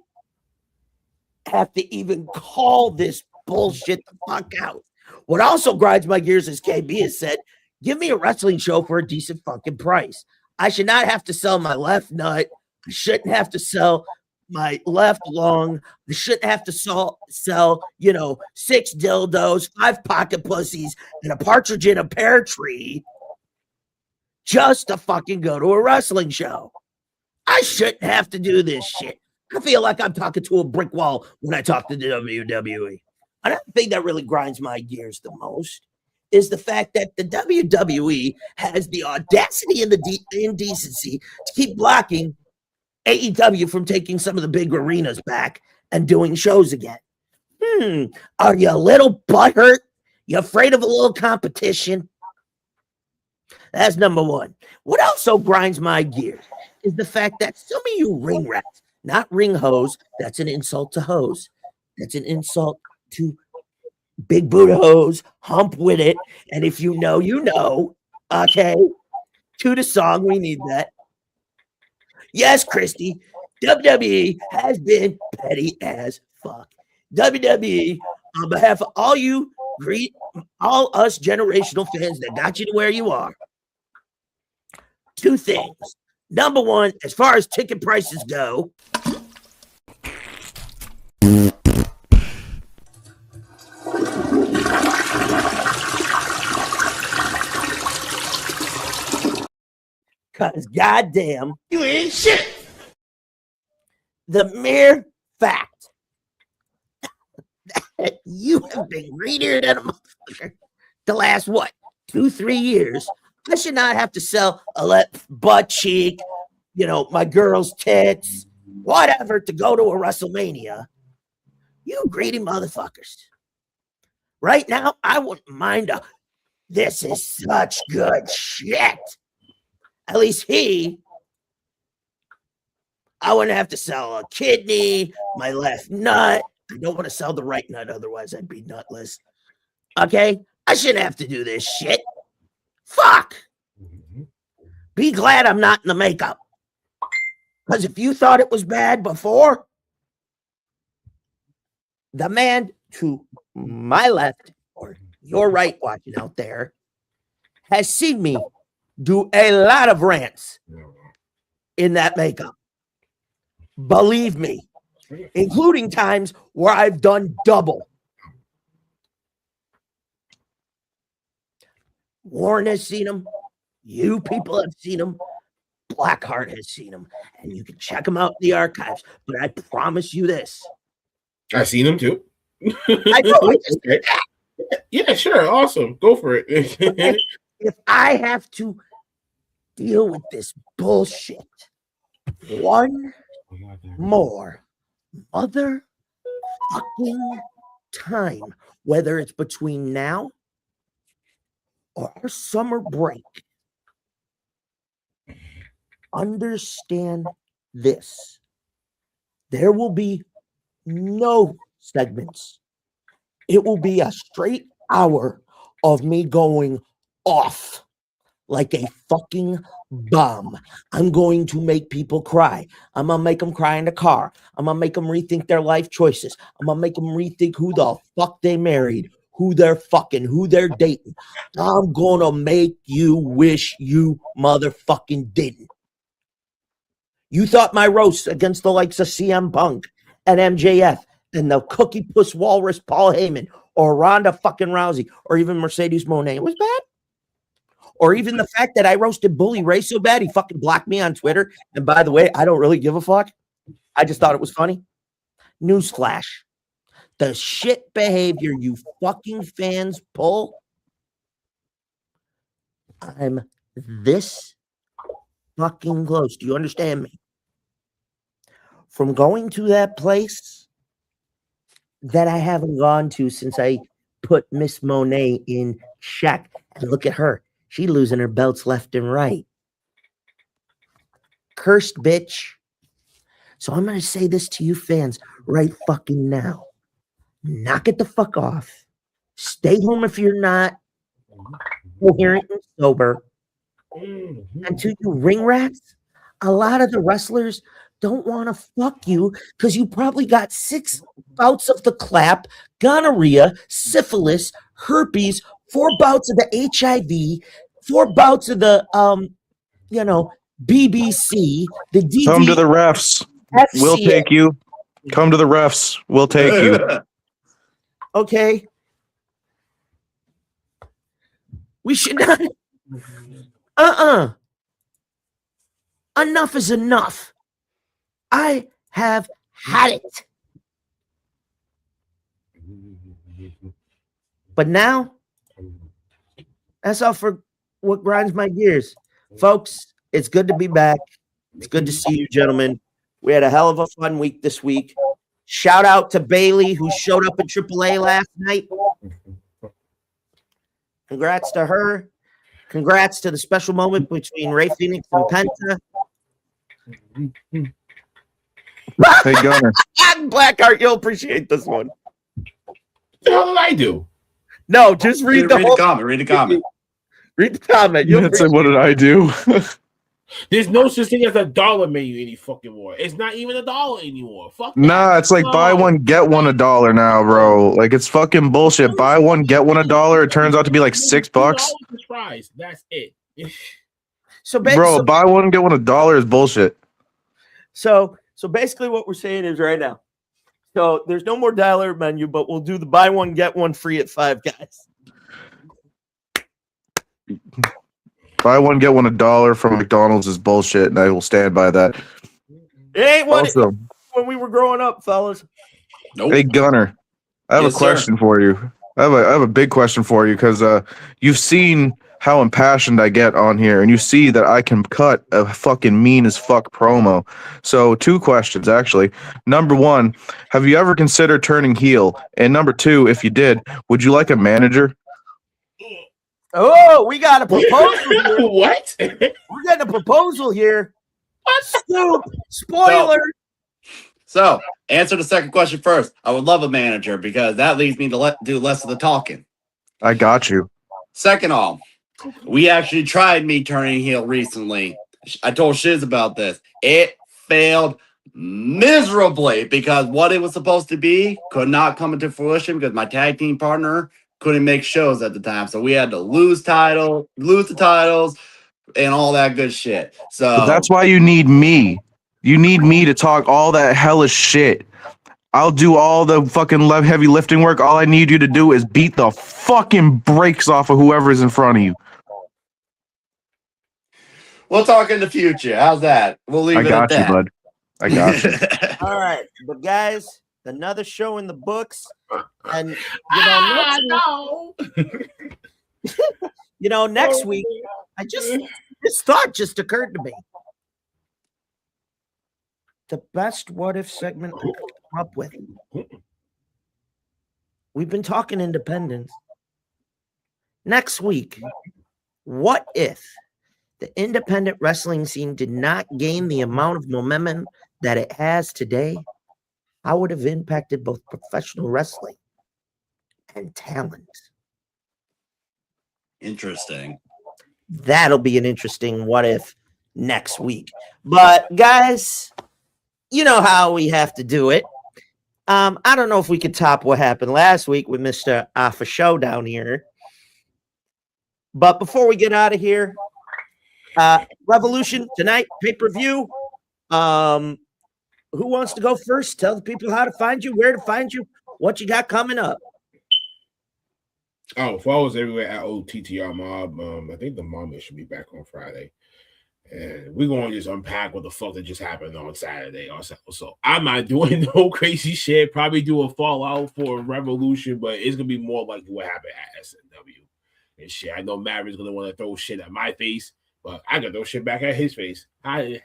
have to even call this bullshit the fuck out. What also grinds my gears, as KB has said, give me a wrestling show for a decent fucking price. I should not have to sell my left nut. I shouldn't have to sell my left lung. I shouldn't have to sell 6 dildos, 5 pocket pussies, and a partridge in a pear tree just to fucking go to a wrestling show. I shouldn't have to do this shit. I feel like I'm talking to a brick wall when I talk to the WWE. Another thing that really grinds my gears the most is the fact that the WWE has the audacity and the indecency to keep blocking AEW from taking some of the big arenas back and doing shows again. Are you a little butthurt? You afraid of a little competition? That's number one. What also grinds my gears is the fact that some of you ring rats, not ring hoes, that's an insult to hoes. That's an insult to big booty hoes, hump with it. And if you know, you know. Okay. To the song, we need that. Yes, Christy. WWE has been petty as fuck. WWE, on behalf of all you, all us generational fans that got you to where you are, two things. Number one, as far as ticket prices go, because goddamn, You ain't shit. the mere fact that you have been greedier than a motherfucker the last, what, 2-3 years, I should not have to sell a butt cheek, my girl's tits, whatever, to go to a WrestleMania. You greedy motherfuckers. Right now, I wouldn't mind this is such good shit. At least I wouldn't have to sell a kidney, my left nut. I don't want to sell the right nut, otherwise I'd be nutless. Okay? I shouldn't have to do this shit. Fuck! Be glad I'm not in the makeup. Because if you thought it was bad before, the man to my left, or your right watching out there, has seen me do a lot of rants in that makeup. Believe me, including times where I've done double. Warren has seen them. You people have seen them. Blackheart has seen them. And you can check them out in the archives. But I promise you this. I've seen them too. I know. I just did that. Yeah, sure. Awesome. Go for it. If I have to deal with this bullshit one more mother fucking time, whether it's between now or our summer break, understand this. There will be no segments. It will be a straight hour of me going off like a fucking bomb. I'm going to make people cry. I'm going to make them cry in the car. I'm going to make them rethink their life choices. I'm going to make them rethink who the fuck they married, who they're fucking, who they're dating. I'm going to make you wish you motherfucking didn't. You thought my roast against the likes of CM Punk and MJF and the cookie puss walrus Paul Heyman or Ronda fucking Rousey or even Mercedes Moné was bad? Or even the fact that I roasted Bully Ray so bad he fucking blocked me on Twitter. And by the way, I don't really give a fuck. I just thought it was funny. Newsflash. The shit behavior you fucking fans pull, I'm this fucking close. Do you understand me? From going to that place that I haven't gone to since I put Miss Monet in check. And look at her. She losing her belts left and right. Cursed bitch. So I'm going to say this to you fans right fucking now. Knock it the fuck off. Stay home if you're not coherent and sober. And to you ring rats, a lot of the wrestlers don't want to fuck you because you probably got 6 bouts of the clap, gonorrhea, syphilis, herpes, 4 bouts of the HIV, 4 bouts of the BBC, the DD. Come to the refs. We'll take you. Come to the refs. We'll take you. Okay. We should not. Enough is enough. I have had it. But now, that's all for what grinds my gears. Folks, it's good to be back. It's good to see you, gentlemen. We had a hell of a fun week this week. Shout out to Bailey, who showed up in AAA last night. Congrats to her. Congrats to the special moment between Ray Phoenix and Penta. Hey, Gunner. Blackheart, you'll appreciate this one. What the hell did I do? No, just read the whole comment. Read the comment. Read the comment. What did I do? There's no such thing as a dollar menu any fucking more. It's not even a dollar anymore. Fuck that. Nah, it's like buy one, get one $1 now, bro. Like it's fucking bullshit. Buy one, get one $1. It turns out to be like $6. Fries. That's it. So Bro, buy one, get one $1 is bullshit. So basically what we're saying is right now. So there's no more dollar menu, but we'll do the buy one, get one free at Five Guys. Buy one, get one $1 from McDonald's is bullshit, and I will stand by that. It ain't what Also, when we were growing up, fellas. Nope. hey Gunner, I have Yes, a question for you. I have a big question for you because you've seen how impassioned I get on here, and you see that I can cut a fucking mean as fuck promo. So 2 questions actually. Number 1, have you ever considered turning heel? And number 2, if you did, would you like a manager? Oh, we got a proposal here. What? We're getting a proposal here. Scoop. Spoiler. So, answer the second question first. I would love a manager because that leads me to do less of the talking. I got you. Second off, we actually tried me turning heel recently. I told Shiz about this. It failed miserably because what it was supposed to be could not come into fruition because my tag team partner couldn't make shows at the time. So we had to lose the titles, and all that good shit. So But that's why you need me. You need me to talk all that hellish shit. I'll do all the fucking heavy lifting work. All I need you to do is beat the fucking brakes off of whoever's in front of you. we'll talk in the future. How's that? We'll leave I it at got you, that. bud. I got you. All right, but guys, another show in the books, and next week, this thought just occurred to me. The best what if segment I could come up with. We've been talking independence. Next week, what if the independent wrestling scene did not gain the amount of momentum that it has today? How would it have impacted both professional wrestling and talent? Interesting. That'll be an interesting what if next week. But guys, you know how we have to do it. I don't know if we could top what happened last week with Mr. Alpha Show down here. But before we get out of here, Revolution tonight, pay-per-view. Who wants to go first? Tell the people how to find you, where to find you, what you got coming up. Oh, follow us everywhere at OTTR Mob. I think the mom should be back on Friday. And we're going to just unpack what the fuck that just happened on Saturday. So I'm not doing no crazy shit. Probably do a fallout for Revolution, but it's going to be more like what happened at SNW and shit. I know Maverick's going to want to throw shit at my face, but I can throw shit back at his face. And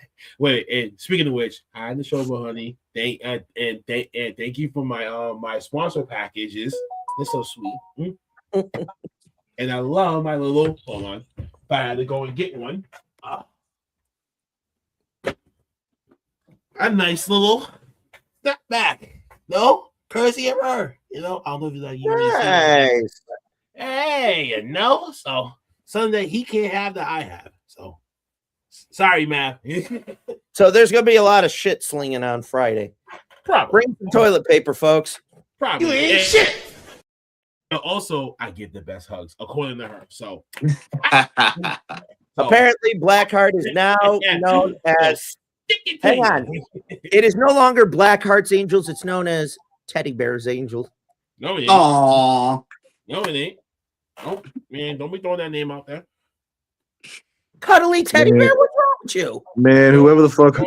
speaking of which, hi in the show, honey. Thank you for my my sponsor packages. It's so sweet. And I love my little, hold on, if I had to go and get one. A nice little step back. No, courtesy of her. I don't know if like you. Nice. Hey, so Sunday he can't have that I have. So sorry, man. So there's gonna be a lot of shit slinging on Friday. Probably. Bring some toilet paper, folks. Probably. You ain't shit. Also, I get the best hugs according to her. So apparently, Blackheart is now known as. Hang on. It is no longer Blackheart's Angels. It's known as Teddy Bear's Angels. No, it ain't. Aww. No, it ain't. Oh, man, don't be throwing that name out there. Cuddly Teddy Bear, what's wrong with you? Man, whoever the fuck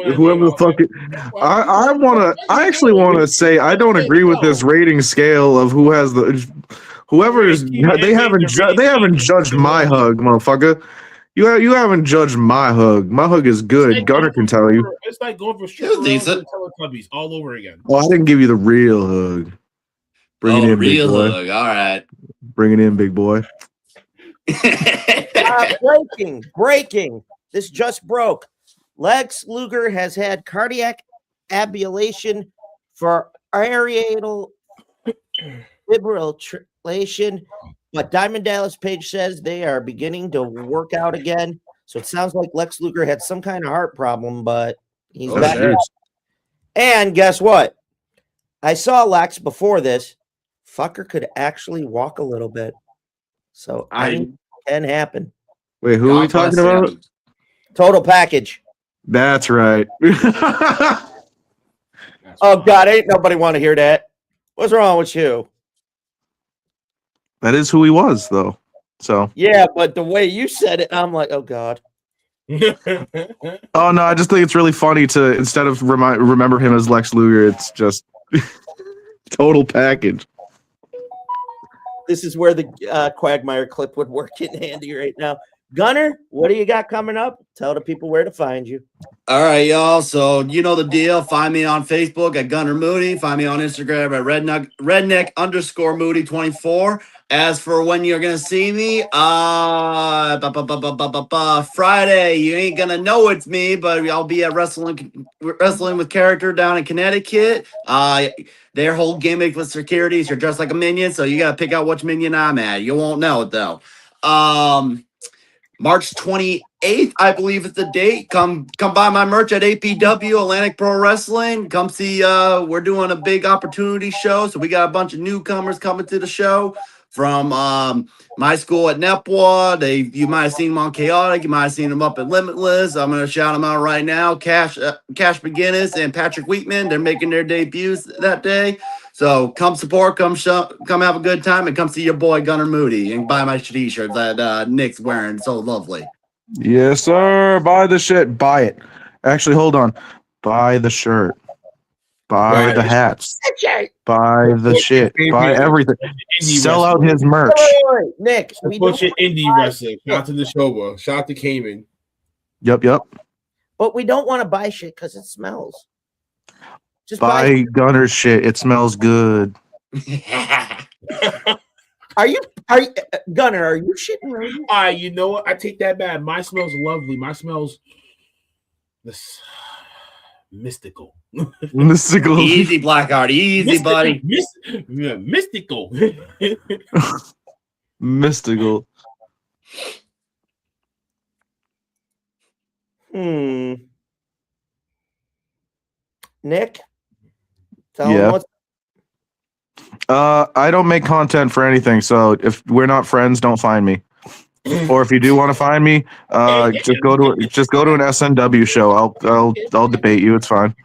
I actually want to say I don't agree with this rating scale of who has they haven't judged my hug, motherfucker. You haven't judged my hug. My hug is good. Gunner can tell you. It's like going for strip Teletubbies all over again. Oh, I didn't give you the real hug. Bring it in, big boy. Hug. All right. Bring it in, big boy. Breaking. This just broke. Lex Luger has had cardiac ablation for aortic fibrillation, but Diamond Dallas Page says they are beginning to work out again. So it sounds like Lex Luger had some kind of heart problem, but he's Oh, back. shit. And guess what? I saw Lex before this. Fucker could actually walk a little bit. So anything can happen. Wait, who are we talking about? Total package. That's right. Oh God, ain't nobody want to hear that. What's wrong with you? That is who he was, though. So. Yeah, but the way you said it, I'm like, oh God. Oh no, I just think it's really funny to instead of remember him as Lex Luger, it's just total package. This is where the Quagmire clip would work in handy right now. Gunner, what do you got coming up? Tell the people where to find you. All right, y'all. So you know the deal. Find me on Facebook at Gunner Moody. Find me on Instagram at redneck_Moody24. As for when you're gonna see me, Friday. You ain't gonna know it's me, but I'll be at Wrestling with Character down in Connecticut. Their whole gimmick with security is you're dressed like a minion, so you gotta pick out which minion I'm at. You won't know it though. March 28th, I believe is the date. Come buy my merch at APW Atlantic Pro Wrestling. Come see. We're doing a big opportunity show, so we got a bunch of newcomers coming to the show from my school at Nepwa. You might have seen them on Chaotic. You might have seen them up at Limitless. I'm gonna shout them out right now. Cash McGinnis and Patrick Wheatman. They're making their debuts that day. So come support, come have a good time, and come see your boy Gunner Moody and buy my t-shirt that Nick's wearing. So lovely. Yes, sir. Buy the shit. Buy it. Actually, hold on. Buy the shirt. Buy the hats. Buy the shit. Buy everything. Sell out his merch. Wait, Nick, we Push don't, it indie wrestling. Shout out to the Shoba. Shout out to Cayman. Yep. but we don't want to buy shit because it smells. Just Buy Gunner's shit. It smells good. Are you Gunner? Are you shitting roses? You know what? I take that back. My smells lovely. My smells this mystical. Mystical. Easy, Blackheart. Easy, buddy. Mystical. Mystical. Nick, tell him what's I don't make content for anything, so if we're not friends, don't find me. Or if you do want to find me, just go to an SNW show. I'll debate you. It's fine.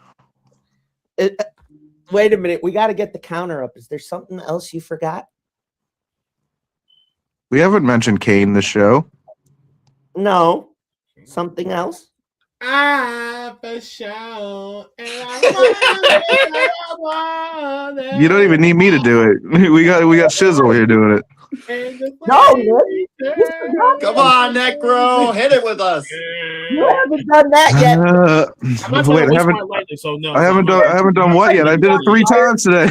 Wait a minute. We got to get the counter up. Is there something else you forgot? We haven't mentioned Kane this show. No. Something else? For sure. You don't even need me to do it. We got Shizzle here doing it. No, Nick. Come on, Nekro. Hit it with us. You haven't done that yet. Wait, I haven't done what yet? I did it 3 times today.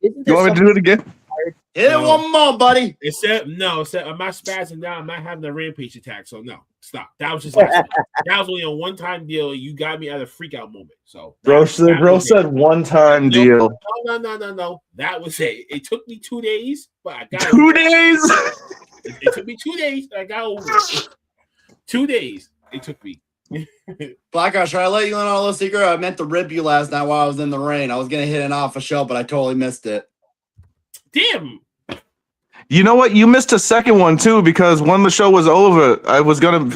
You want me to do it again? Hit it one more, buddy. Except I'm not spazzing down. I'm not having a rampage attack. So no, stop. That was just that was only a one-time deal. You got me at a freak out moment. So Bro said one-time deal. No. That was it. It took me 2 days, but I got 2 days. It took me 2 days, but I got over it. 2 days. It took me. Blackheart, should I let you in on a little secret? I meant to rib you last night while I was in the rain. I was gonna hit an off a show, but I totally missed it. Damn. You know what? You missed a second one too because when the show was over,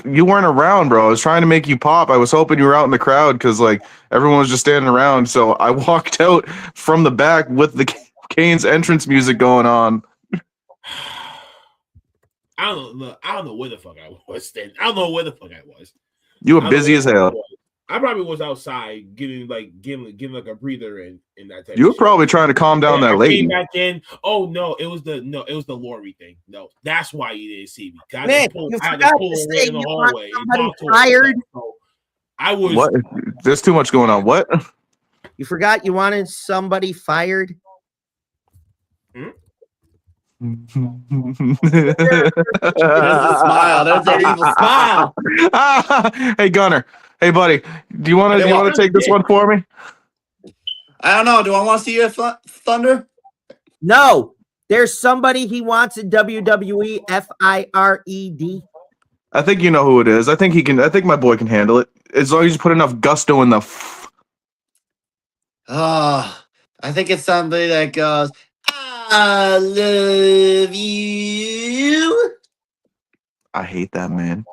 you weren't around, bro. I was trying to make you pop. I was hoping you were out in the crowd because like everyone was just standing around. So I walked out from the back with the Kane's entrance music going on. I don't know where the fuck I was then. I don't know where the fuck I was. You were busy as hell. I probably was outside getting like a breather and that type. You were probably trying to calm down that lady. Came back in. Oh no, it was the Lori thing. No, that's why you didn't see me. Nick, you forgot to say you want somebody fired. I was. What? There's too much going on. What? You forgot you wanted somebody fired. There's a smile. There's an evil smile. Hey Gunner. Hey buddy. Do you want to take this one for me? I don't know. Do I want to see your thunder? No. There's somebody he wants in WWE. FIRED. I think you know who it is. I think he can. I think my boy can handle it as long as you put enough gusto in the. I think it's somebody that goes, I love you. I hate that man.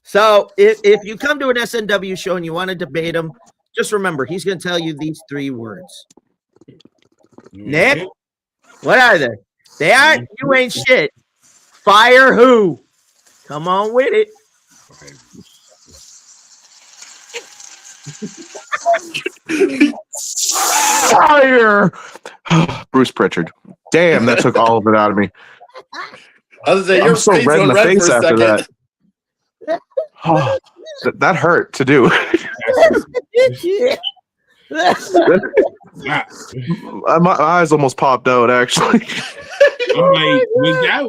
So if you come to an SNW show and you want to debate him, just remember he's going to tell you these 3 words. Nick, what are they? They aren't. You ain't shit. Fire who? Come on with it. Fire! Bruce Pritchard. Damn, that took all of it out of me. I was saying, I'm so red in the face after that. Oh, that hurt to do. My eyes almost popped out, actually. I'm like,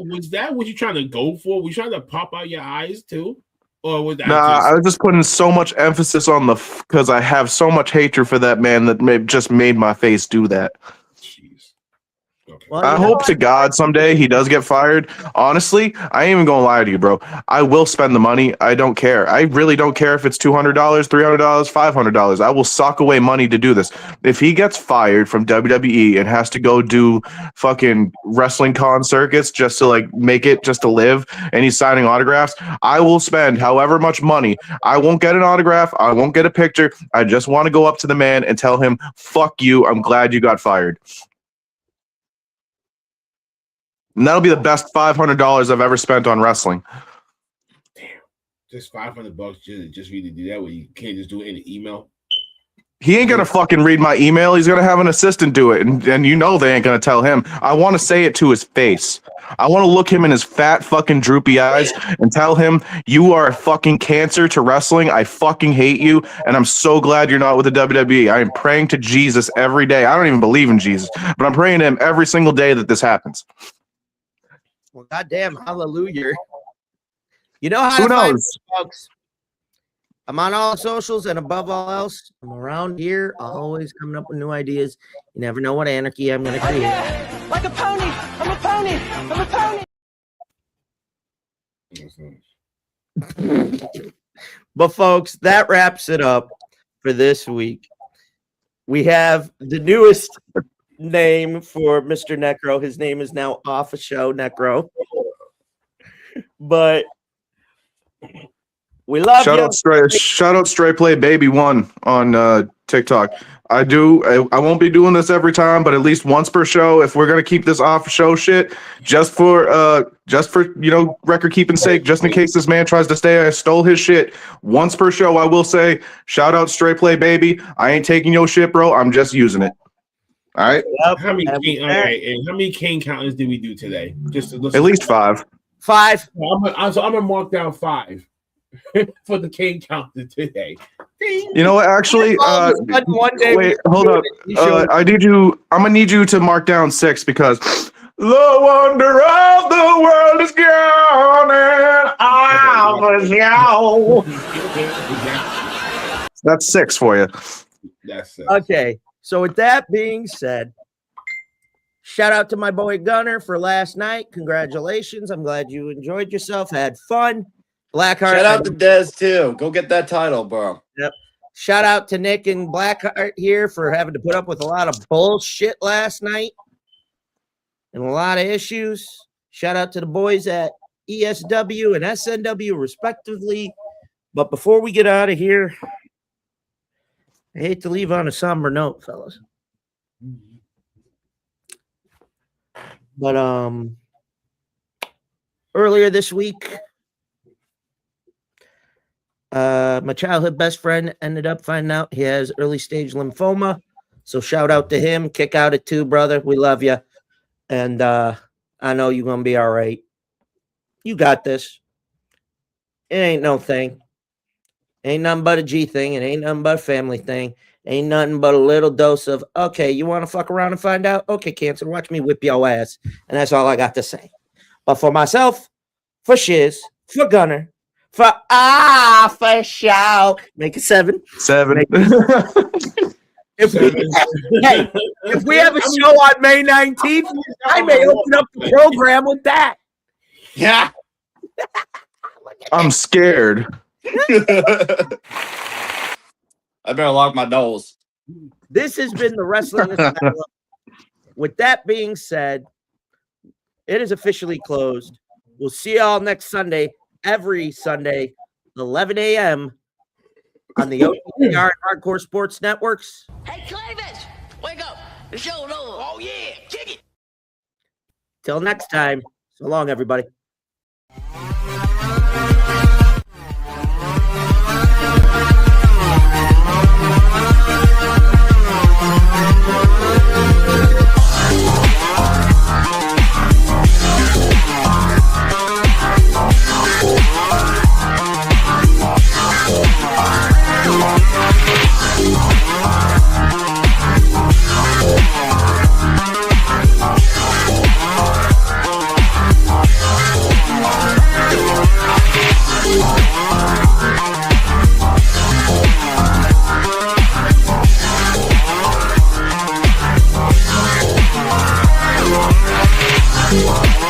was that what you trying to go for? Was you trying to pop out your eyes too? Or was that I was just putting so much emphasis on because I have so much hatred for that man that just made my face do that. Well, I hope to God someday he does get fired. Honestly, I ain't even gonna lie to you, bro. I will spend the money. I don't care. I really don't care if it's $200, $300, $500. I will sock away money to do this. If he gets fired from WWE and has to go do fucking wrestling con circuits just to like make it, just to live, and he's signing autographs, I will spend however much money. I won't get an autograph. I won't get a picture. I just want to go up to the man and tell him, "Fuck you. I'm glad you got fired." And that'll be the best $500 I've ever spent on wrestling. Damn, just $500 just for you to do that. Where you can't just do it in an email. He ain't gonna fucking read my email. He's gonna have an assistant do it, and you know they ain't gonna tell him. I want to say it to his face. I want to look him in his fat fucking droopy eyes and tell him, "You are a fucking cancer to wrestling. I fucking hate you, and I'm so glad you're not with the WWE. I am praying to Jesus every day. I don't even believe in Jesus, but I'm praying to him every single day that this happens." Well, goddamn, hallelujah. You know how Who to find knows? me, folks. I'm on all socials, and above all else, I'm around here, always coming up with new ideas. You never know what anarchy I'm going to create. Like a pony. I'm a pony. I'm a pony. But, folks, that wraps it up for this week. We have the newest name for Mr. Nekro. His name is now Off a Show Nekro. But we love you. Shout out Stray Play Baby 1 on TikTok. I won't be doing this every time, but at least once per show, if we're gonna keep this off show shit, just for record keeping sake, just in case this man tries to say I stole his shit. Once per show, I will say, shout out Stray Play Baby. I ain't taking your shit, bro. I'm just using it. All right. How many cane counters did we do today? Just to at least 5. 5. I'm gonna mark down 5 for the cane counter today. You know what? Actually, one day wait, hold up. I'm gonna need you to mark down 6 because the wonder of the world is gone and I was young. That's 6 for you. That's 6. Okay. So with that being said, shout out to my boy Gunner for last night. Congratulations. I'm glad you enjoyed yourself, had fun. Blackheart. Shout out to Dez too. Go get that title, bro. Yep. Shout out to Nick and Blackheart here for having to put up with a lot of bullshit last night and a lot of issues. Shout out to the boys at ESW and SNW respectively. But before we get out of here, I hate to leave on a somber note, fellas. But earlier this week, my childhood best friend ended up finding out he has early stage lymphoma. So shout out to him. Kick out at 2, brother. We love you. And I know you're going to be all right. You got this. It ain't no thing. Ain't nothing but a G thing. It ain't nothing but a family thing. Ain't nothing but a little dose of, okay, you want to fuck around and find out? Okay, cancer, watch me whip your ass. And that's all I got to say. But for myself, for Shiz, for Gunner, for show, make it 7. 7. If we have a show on May 19th, I may open up the program with that. Yeah. I'm scared. I better lock my doors. This has been the Wrestling Asylum. With that being said, it is officially closed. We'll see y'all next Sunday, every Sunday, 11 a.m. on the OTR Hardcore Sports Networks. Hey, Clavis, wake up. The show's over. Oh, yeah. Kick it. Till next time, so long, everybody. Yeah.